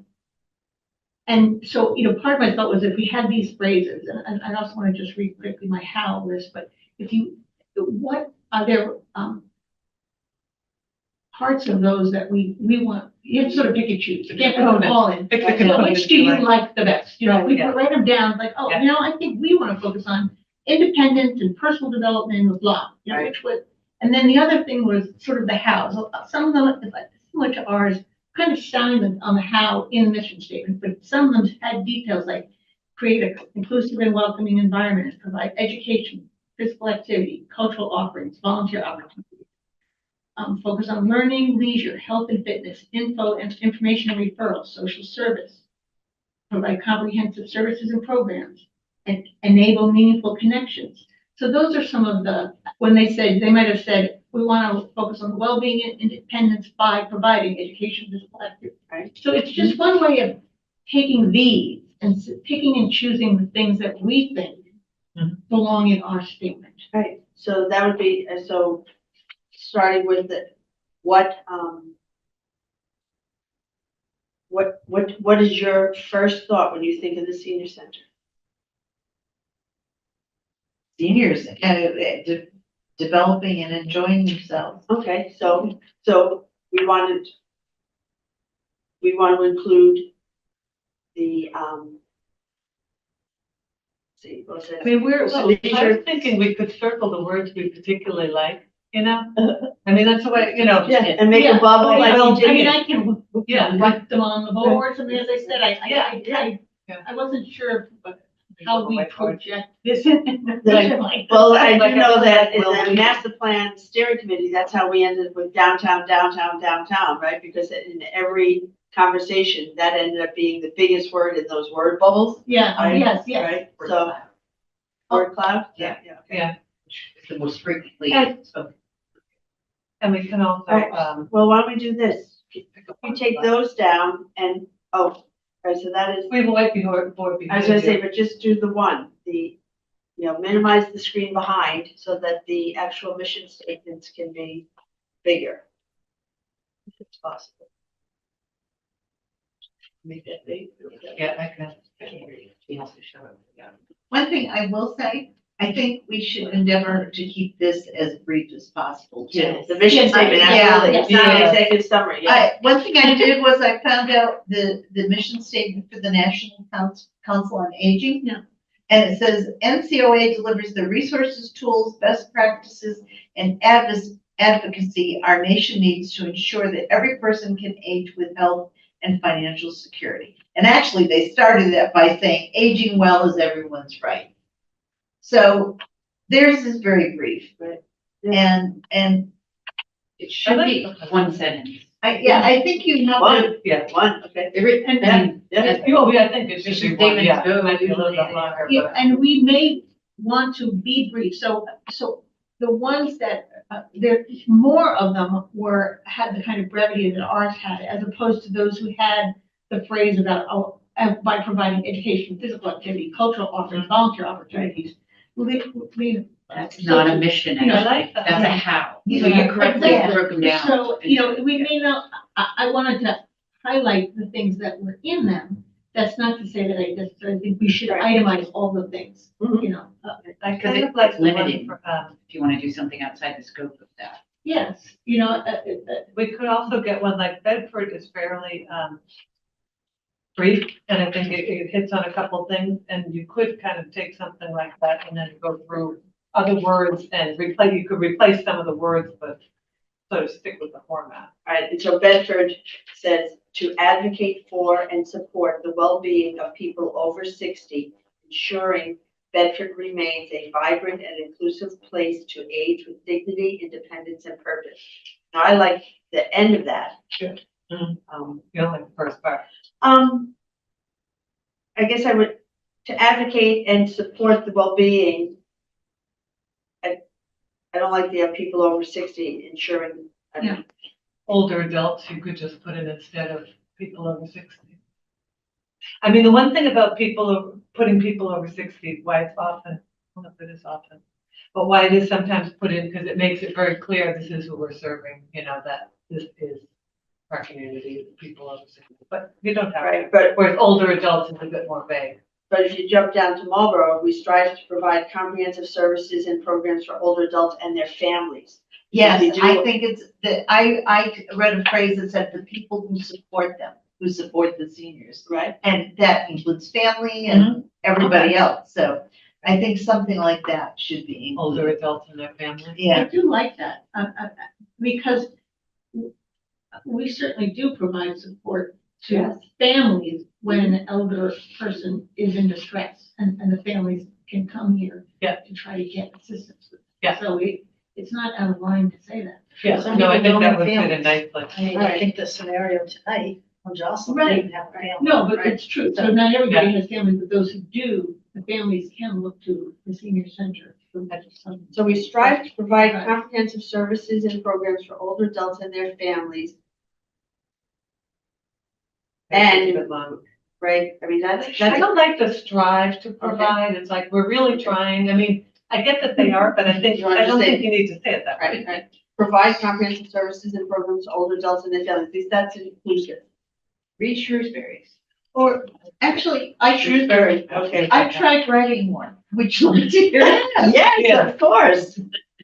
And so, part of my thought was if we had these phrases, and I also want to just read quickly my how list, but what are there, parts of those that we want, you have to sort of pick and choose, you can't put them all in. Pick the So components which do you you like. like the best? We Yeah. could write them down, like, oh, Yeah. I think we want to focus on independence and personal development and blah, Right. which was, and then the other thing was sort of the how. So some of them, similar to ours, kind of sounded on the how in the mission statement, but some of them had details like create an inclusive and welcoming environment, provide education, physical activity, cultural offerings, volunteer opportunities. Focus on learning, leisure, health and fitness, information and referrals, social service. Provide comprehensive services and programs, and enable meaningful connections. So those are some of when they might have said, we want to focus on well-being and independence by providing education, physical activity. Right. So it's just one way of taking these and picking and choosing the things that we think belong in our statement. Right, so that would be, starting with what is your first thought when you think of the senior center? Seniors, developing and enjoying themselves. Okay, so we want to include the, see, what's it? I mean, I was Leisure. thinking we could circle the words we particularly like, I mean, that's the way, Yeah, and make a Yeah, bubble like you did. I can, Yeah. write them on the board, I mean, as I said, Yeah. I wasn't sure how we project this. Well, I do know that in the master plan steering committee, that's how we ended with downtown, right? Because in every conversation, that ended up being the biggest word in those word bubbles, Yeah, yes, yes. right? So, word cloud? Yeah. okay. Yeah. It's the most frequently And- spoken. And we can also, Right. Well, why don't we do this? You take those down and, all right, so that is, we have a whiteboard I was gonna say, behavior. but just do the one, minimize the screen behind so that the actual mission statements can be bigger. If it's possible. Make that big. Yeah, I can. She has to show it. Yeah. One thing I will say, I think we should endeavor to keep this as brief as possible too. Yes, the mission Yes, statement, yeah, absolutely, it's not an yeah. executive summary, yeah. One thing I did was I found out the mission statement for the National Council on Aging. Yeah. And it says NCOA delivers the resources, tools, best practices, and advocacy our nation needs to ensure that every person can age with health and financial security. And actually, they started that by saying aging well is everyone's right. So theirs is very brief. Right. And It should be one sentence. I think you have to. One, Yeah. one, okay. And Yeah. I think it should Mission be one, yeah. statements go It might be a little usually, bit longer, Yeah, but. and we may want to be brief, so the ones that, there, more of them had the kind of brevity that ours had, as opposed to those who had the phrase about, by providing education, physical activity, cultural offerings, volunteer opportunities. That's not a mission, You know, actually. I like that. That's a how. So Yeah. you correctly Yeah. broke them down. So, we may not, I wanted to highlight the things that were in them. That's not to say that I necessarily think we should Right. itemize all the things, Mhm. you know. I Because kind of it's like the one limiting. for, If you want to do something outside the scope of that. Yes, we could also get one like Bedford is fairly, brief, and I think it hits on a couple things, and you could kind of take something like that and then go through other words and you could replace some of the words, but sort of stick with the format. All right, and so Bedford says to advocate for and support the well-being of people over 60, ensuring Bedford remains a vibrant and inclusive place to age with dignity, independence, and purpose. Now, I like the end of that. Sure. Mhm. Um, You know, like the first part. I guess I would, to advocate and support the well-being. I don't like the people over 60 ensuring. Yeah. Older adults, you could just put it instead of people over 60. I mean, the one thing about putting people over 60, why it's often, I don't know if it is often, but why it is sometimes put in, because it makes it very clear this is who we're serving, that this is our community, people over 60. But you don't have Right, to. but Whereas older adults is a bit more vague. if you jump down to Marlboro, we strive to provide comprehensive services and programs for older adults and their families. Yes, We do- I think it's that I read a phrase that said the people who support them, who support the seniors. Right? And that includes family and everybody else. So I think something like that should be Older included. adults and their families. I Yeah, do like that, because we certainly do provide support to Yes. families when an elder person is in distress, and the families can come here Yeah. to try to get assistance with it. Yeah. So it's not out of line to say that. Yeah, Some no, I people think don't that have would fit in families. nicely. I mean, I think the scenario tonight on Jocelyn Right. didn't have a family. No, but it's true, so not everybody Yeah. has families, but those who do, the families can look to the senior center for some. So we strive to provide Right. comprehensive services and programs for older adults and their families, It's a And- bit long. right? I mean, that's, I don't like the strive to provide, it's like, we're really trying, I mean, I get that they are, but I You wanna don't just say- think you need to say it that way. right, right. Provide comprehensive services and programs to older adults and their families, at least that's inclusive. Read Shrewsbury's. or actually, Shrewsbury, okay. I tried writing one. Would you like to hear it? Yes, Yeah. of course.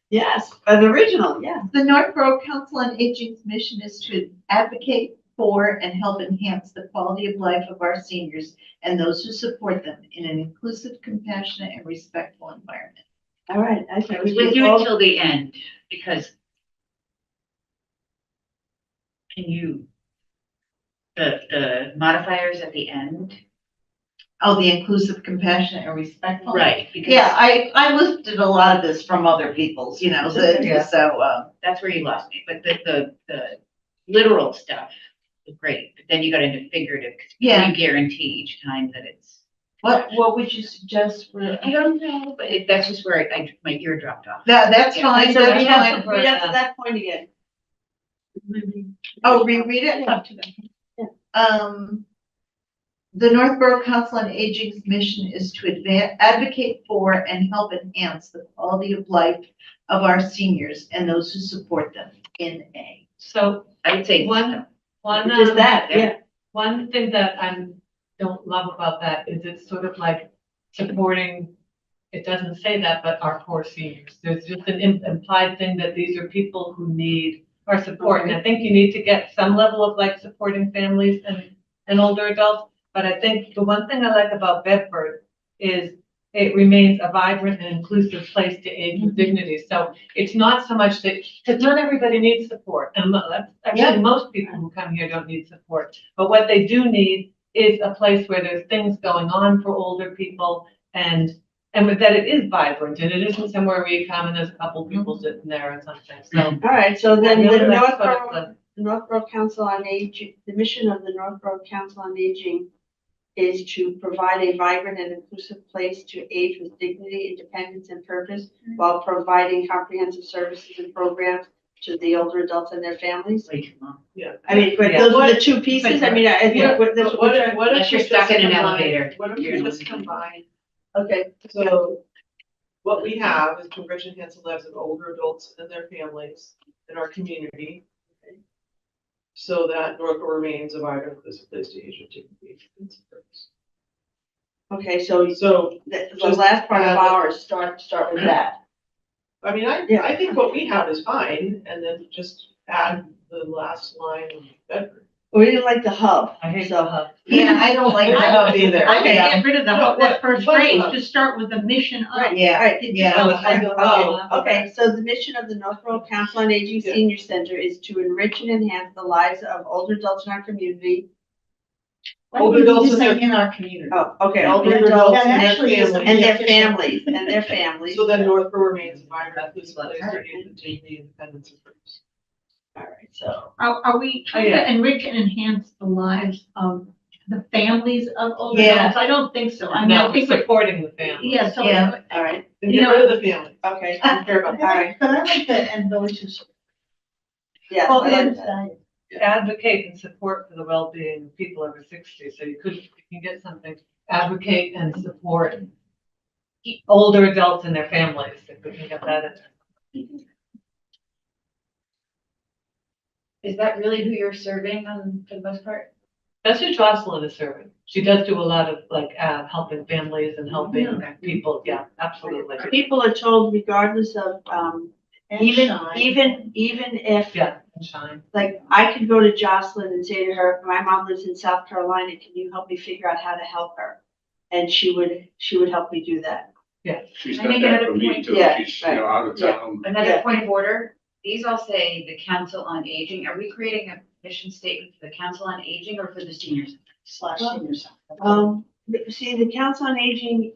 Yes, an original, yeah. The Northborough Council on Aging's mission is to advocate for and help enhance the quality of life of our seniors and those who support them in an inclusive, compassionate, and respectful environment. All right, I think I was we with do you all, until the end, because can you, the modifiers at the end? Oh, the inclusive, compassionate, and respectful. Right, because Yeah, I listed a lot of this from other people's, Yeah. so, that's where you lost me, but the literal stuff, great, but then you got into figurative, because Yeah. you guarantee each time that it's. What would you suggest for? I don't know, but that's just where my ear dropped off. That's Yeah. fine, So that's read fine. up, read up to that point again. Oh, reread it? The Northborough Council on Aging's mission is to advocate for and help enhance the quality of life of our seniors and those who support them in A. So I would say. one, Just that, yeah. one thing that don't love about that is it's sort of like supporting, it doesn't say that, but our core seniors. There's just an implied thing that these are people who need our support. And I think you need to get some level of like supporting families and older adults. But I think the one thing I like about Bedford is it remains a vibrant and inclusive place to age with dignity. So it's not so much that, because not everybody needs support. And that's actually most people who come here don't need support. But what they do need is a place where there's things going on for older people and with that it is vibrant and it isn't somewhere where you come and there's a couple people sitting there or something. So All right, so I then really the like sort of Northborough Council on Aging, the mission of the Northborough Council on Aging is to provide a vibrant and inclusive place to age with dignity, independence, and purpose while providing comprehensive services and programs to the older adults and their families. Way too long. I mean, but Yeah. those are the two pieces. I mean, I think what, that's But what we're trying. what if Unless you're we stuck just in an combine- elevator. What if You're we not just gonna- combine, Okay, so what we have is to enrich and enhance the lives of older adults and their families in our community. So that Northborough remains a vibrant, inclusive place to age with dignity and purpose. okay, so So, the Just last part of add- ours, start with that. I mean, Yeah. I think what we have is fine, and then just add the last line of Bedford. We didn't like the hub, I hate so. the hub. Yeah, I don't like I that. don't either. I can Yeah. get rid of the, No, that first what- phrase, just start with the mission of. Right, Yeah, right. yeah. Oh, it's like, Oh, okay, so the mission of the Northborough Council on Aging Yeah. Senior Center is to enrich and enhance the lives of older adults in our community. Older adults in their, in our community. Oh, okay, Yeah, older older adults adults and and their families. their families, and their families. so then Northborough remains a vibrant, inclusive place to age with dignity, independence, and purpose. All right, so, Are we trying yeah. to enrich and enhance the lives of the families of older Yeah. adults? I don't think so. I mean, I No, think, supporting the family. yeah, so. Yeah. all right, And You get know- rid of the family. okay, I don't care about all right, But I like that, and those who. yeah. Well, I like and- that. Advocate and support for the well-being of people over 60. So you can get something, advocate and support older adults and their families, if we can get that in. Is that really who you're serving on, for the most part? That's who Jocelyn is serving. She does do a lot of like helping families and helping people. Yeah, absolutely. People are told regardless of, even if, Yeah, and shine. like, I could go to Jocelyn and say to her, my mom lives in South Carolina, can you help me figure out how to help her? And she would help me do that. She's I done make that another for me point. too. Yeah, She's, right. out of Yeah. town. Another Yeah. point of order, these all say the Council on Aging. Are we creating a mission statement for the Council on Aging or for the seniors? /seniors. See, the Council on Aging,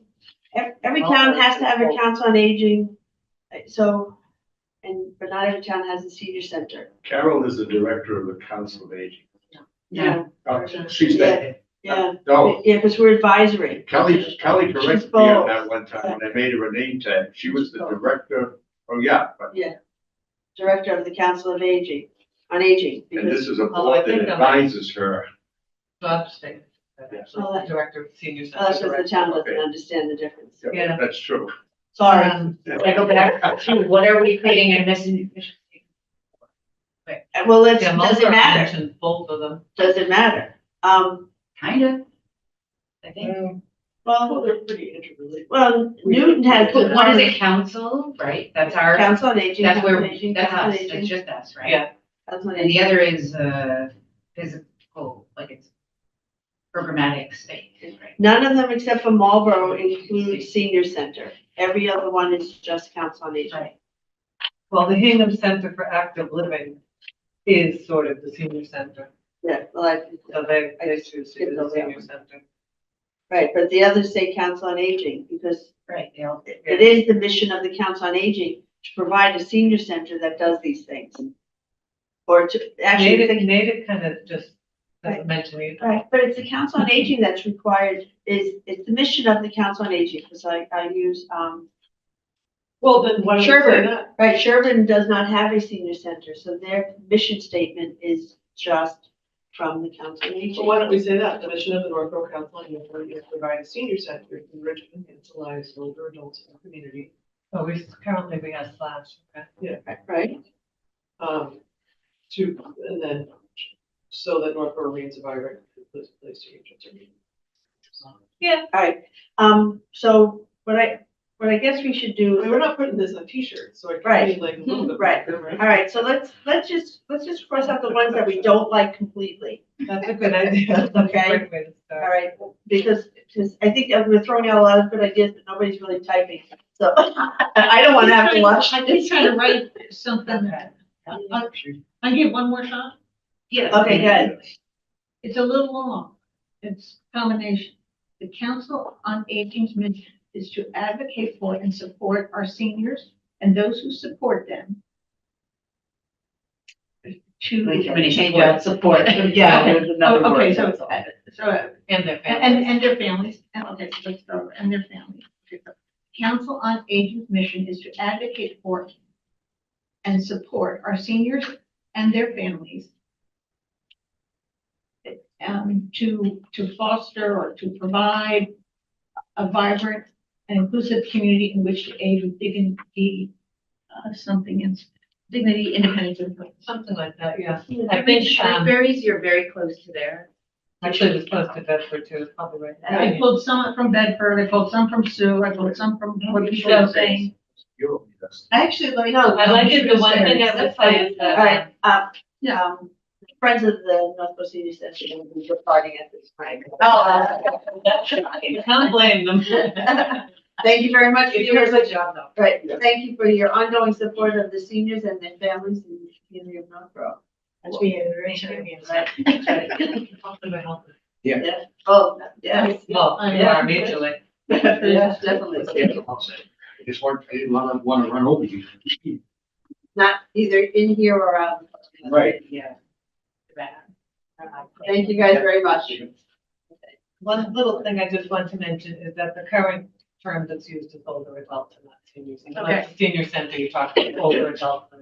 every town has to have a Council on Aging, so, but not every town has a senior center. Carol is the director of the Council of Aging. Yeah, Oh, she's the, yeah, no, yeah, because we're advisory. Kelly corrected me She's on both. that one time when they made her a name tag. She was the director, oh yeah, but, Director of the Council of Aging, on Aging, and this because, is a Although I board that think I'm- advises her. Job statement. Actually, Oh, that- Director of Senior Center. that's because the town doesn't Okay. understand the difference. Yeah. That's true. Sorry. I go back to what are we creating a mission statement? Well, it's, Yeah, does it Mulder matter? mentioned both of them. Does it matter? Kind of. I think. Well, they're pretty interrelated. Well, Newton had. But what is it, council, right? That's our, Council on Aging. that's where, Council on Aging, that's Council on us, Aging, that's just us, right? Yeah. Council on And the Aging. other is, physical, like it's programmatic space, right? None of them except for Marlboro include senior center. Every other one is just Council on Aging. Right. Well, the Hingham Center for Active Living is sort of the senior center. Yeah, well, So they I choose to be skipped the over that senior one. center. right, but the others say Council on Aging because Right, they all. it is the mission of the Council on Aging to provide a senior center that does these things. Or to, actually, Native kind of just doesn't mention it. Right, but it's the Council on Aging that's required, it's the mission of the Council on Aging, because I use, Well, then why don't we say Sherburne, that? right, Sherburne does not have a senior center, so their mission statement is just from the Council on Well, Aging. why don't we say that? The mission of the Northborough Council on Aging is to provide a senior center to enrich and enhance the lives of older adults in the community. Oh, currently we have slash, okay. Right, And then, so that Northborough remains a vibrant place to age. alright, so what I guess we should do I is. mean, we're not putting this on t-shirts, so I Right. can like a little bit. Right. All right, so let's just cross out the ones that we don't like completely, That's a good idea. That's a Okay. great way to all start. right? Because I think we're throwing out a lot of good ideas, but nobody's really typing. So I don't want to have to watch. I just try to write something. Okay. I give one more shot. Yes. Okay, good. It's a little long. It's a combination. The Council on Aging's mission is to advocate for and support our seniors and those who support them. Like, how many Change support? out support, yeah, there's another Oh, word. okay, so, that's all. And their and, families. and their families, and, okay, so let's go, and their families. Council on Aging's mission is to advocate for and support our seniors and their families. To foster or to provide a vibrant and inclusive community in which to age with dignity, dignity, independence, and purpose. Something like that, yeah. I think, Berries, you're very close to there. actually it was close to Bedford too, it's probably right. I pulled some from Bedford, I pulled some from Sue, I pulled some from what you Yeah. were saying. Actually, let me. No, I like it, the one thing I would say is All right, that, friends of the Northwest Senior Center, we're partying at this time. you can't blame them. Thank you very much for You're doing a your, good job though. right, thank you for your ongoing support of the seniors and their families in the community of Northborough. That's me, raise your hands. Right. Yeah. Oh, yes. Well, you are mutually. Yes, definitely. It's hard, I didn't want to run over you. Not either in here or out. Right. Yeah. Thank you guys very much. One little thing I just want to mention is that the current term that's used is older adults and not seniors. And Okay. like senior center, you're talking older adults.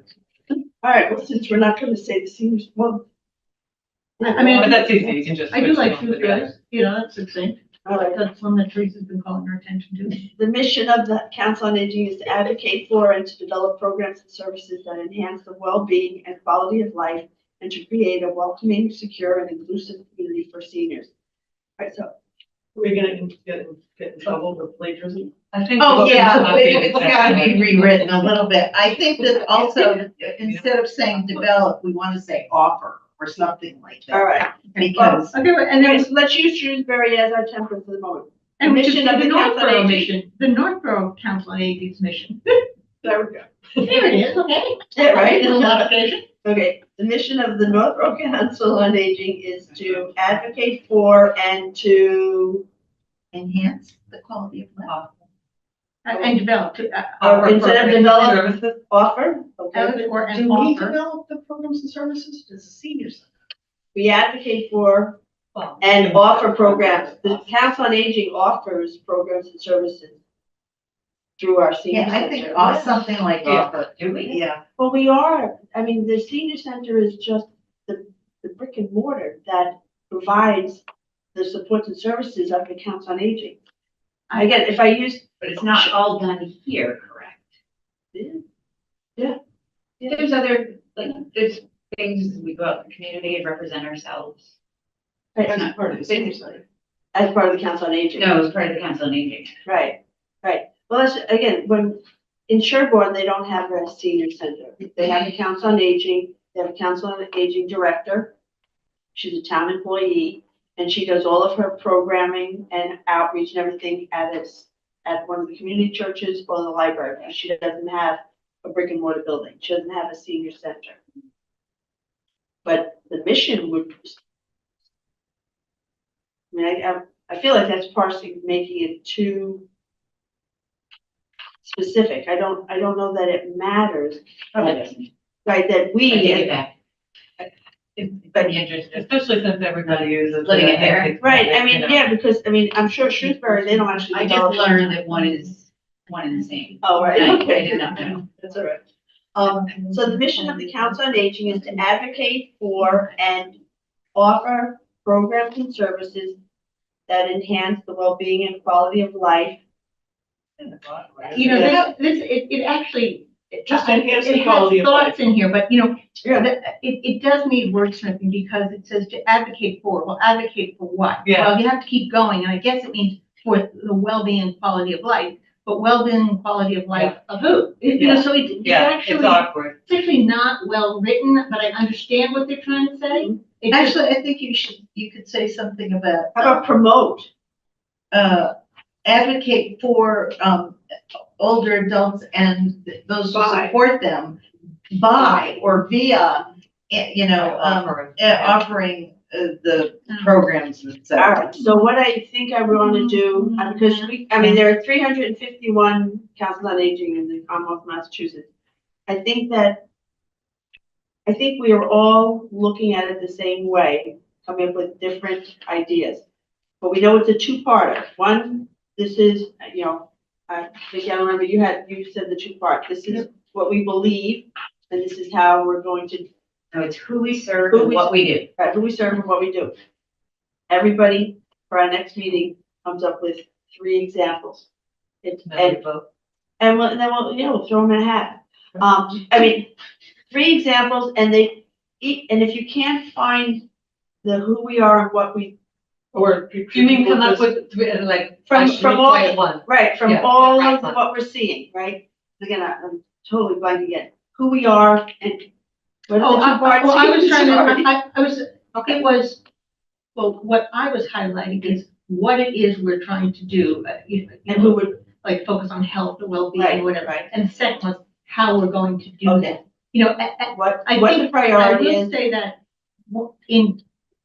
All right, well, since we're not gonna say the seniors, well. I mean, But that's easy, you can just. I do switch like them food together. goods, you know, that's succinct. All right. That's one that Teresa's been calling our attention to. The mission of the Council on Aging is to advocate for and to develop programs and services that enhance the well-being and quality of life and to create a welcoming, secure, and inclusive community for seniors. All right, so, We're gonna get in trouble with plagiarism. I think. Oh, it's yeah, not being it's gotta be exactly- rewritten a little bit. I think that also, instead of saying develop, we want to say offer or something like all that. right. Because, Okay, and And then, then let's use Shrewsbury as our template for the moment. and which is mission of the the Council on Northborough Aging. mission, the Northborough Council on Aging's mission. There we go. There it is, okay. Yeah, right? Little modification. Okay, the mission of the Northborough Council on Aging is to advocate for and to, Enhance the quality of life. And develop, instead of develop, Services. offer, okay? or and Do we offer. develop the programs and services? Does the senior center? We advocate for Well, and offer programs. The Council on Aging offers programs and services through our senior yeah, I think center. something like offer. Do we? Yeah, Well, we are, I mean, the senior center is just the brick and mortar that provides the supports and services of the Council on Aging. Again, if I use, But it's not all done here, correct? There's other, like, there's things, we go out in the community and represent ourselves. That's not part of the senior center. as part of the Council on Aging. No, it's part of the Council on Aging. Right, right. Well, that's, again, when, in Sherborne, they don't have a senior center. They have a Council on Aging, they have a Council on Aging director. She's a town employee, and she does all of her programming and outreach and everything at one of the community churches or the library. She doesn't have a brick and mortar building. She doesn't have a senior center. But the mission would, I mean, I feel like that's parsing, making it too specific. I don't know that it matters, Probably doesn't. right, that I take it we, back. But the interest is Especially since everybody uses. Living it, it there. think, Right, I mean, you know. yeah, because, I mean, I'm sure Shrewsbury, they don't actually. I just develop- learned that one is one and the same. Oh, right, I okay. did not know. That's all right. So the mission of the Council on Aging is to advocate for and offer programs and services that enhance the well-being and quality of life. You know, it actually. Just enhance the it has quality of life. Thoughts in here, but you know, Yeah. it does need wordsmithing because it says to advocate for, well, advocate for what? Yeah. Well, you have to keep going, and I guess it means for the well-being and quality of life, but well-being and quality of life of who? You know, so it's Yeah, actually. it's awkward. It's actually not well written, but I understand what they're trying to say. It's just- Actually, I think you could say something about, How about promote? advocate for, older adults and those who By. support them by or via, you know, offering the programs and All so. right, so what I think I want to do, because there are 351 councils on aging in the Commonwealth of Massachusetts. I think we are all looking at it the same way, coming up with different ideas. But we know it's a two-parter. One, this is, you know, I think I remember you said the two-part. This is what we believe, and this is how we're going to, No, it's who we serve Who and we what we do. right, who we serve and what we do. Everybody, for our next meeting, comes up with 3 examples. And then we'll throw them in a hat. 3 examples, and and if you can't find the who we are and what we, Or. You mean come up with, like, From all- 3.1? right, from Yeah. all of Excellent. what we're seeing, right? Again, I'm totally blanking again. Who we are and what Oh, are the 2 parts? well, I was trying Sorry. to, I was, it was, well, what I was highlighting is what it is we're trying to do, And who would, like, focus on health, or well-being, right, whatever. right. And the second was how we're going to do Okay. that. You know, What I the think, I priority will is. say that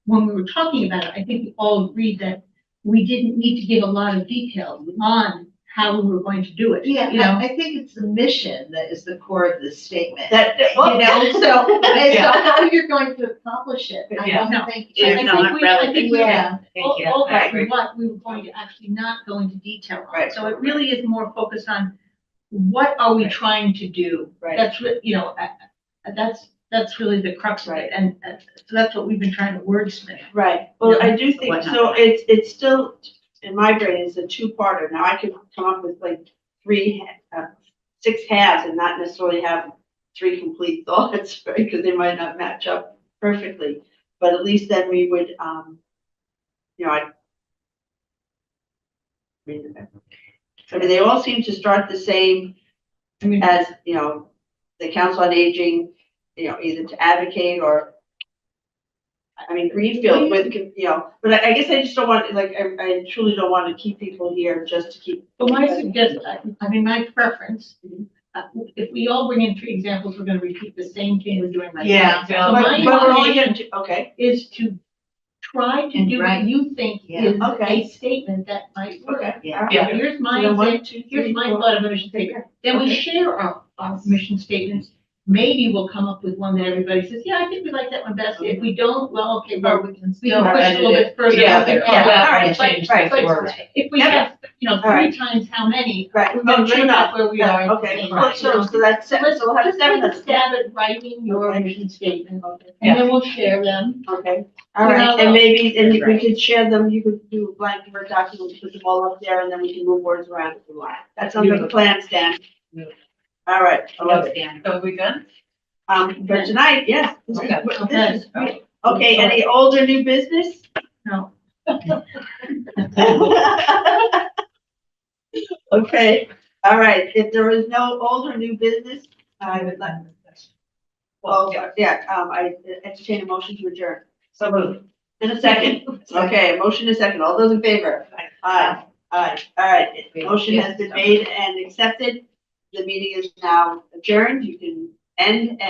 when we were talking about it, I think we all agreed that we didn't need to give a lot of details on how we were going to do it. Yeah, You know, I think it's the mission that is the core of this statement. Well, You know, so Yeah. how you're going to accomplish it, I Yeah. don't think. Is I think not we- I think relevant. we- Yeah. Thank you. all I that agree. what we were going to actually not go into detail on. Right. So it really is more focused on what are we Right. trying to do? Right. That's that's really the crux of it. And so that's what we've been trying to wordsmith. Right, well, I do But think, whatnot. so it's still, in my brain, it's a 2-parter. Now, I could come up with like 6 halves and not necessarily have 3 complete thoughts, right? Because they might not match up perfectly, but at least then we would, they all seem to start the same I mean, as, the Council on Aging, either to advocate or, Greenfield with, but I guess I just don't want, I truly don't want to keep people here just to keep. but my suggestion, my preference, if we all bring in 3 examples, we're gonna repeat the same thing we're doing right now. Yeah. So But my we're only intention gonna do, okay, is to try to And do what write. you think Yeah. is Okay. a statement that might work. okay. Yeah. all right. Yeah. Here's So my then 1, example, 2, 3, here's my 4. thought of a mission statement. Then we Okay. share our mission statements. Maybe we'll come up with one that everybody says, yeah, I think we like that one best. If we don't, well, okay, Or well, we can we still can push it a little bit further. Yeah, Okay, but- all yeah, all right, change right, those right. words. If we Yeah. have, All right. 3 times how many, Right, we're gonna true bring enough. up where we are. at the Okay, same so, time, you know. so that's, so Let's we'll have let's 7 take a of them. stab at writing your Okay. mission statement, Okay. and then we'll share them. Okay, all You right, know, and maybe, and we Right. could share them, you could do a blank Word document, put them all up there, and then we can move words around if we want. That sounds like a plan, Stan. Beautiful. All right, I love it. Understand. So are we done? For tonight, yes, this is, Okay. this is great. Okay, any old or new business? No. Okay, all right, if there is no old or new business, I would like, I entertain a motion to adjourn. So moved. In a second, okay, motion is second, all those in favor? Aye, all right, motion has been made and accepted. The meeting is now adjourned, you can end.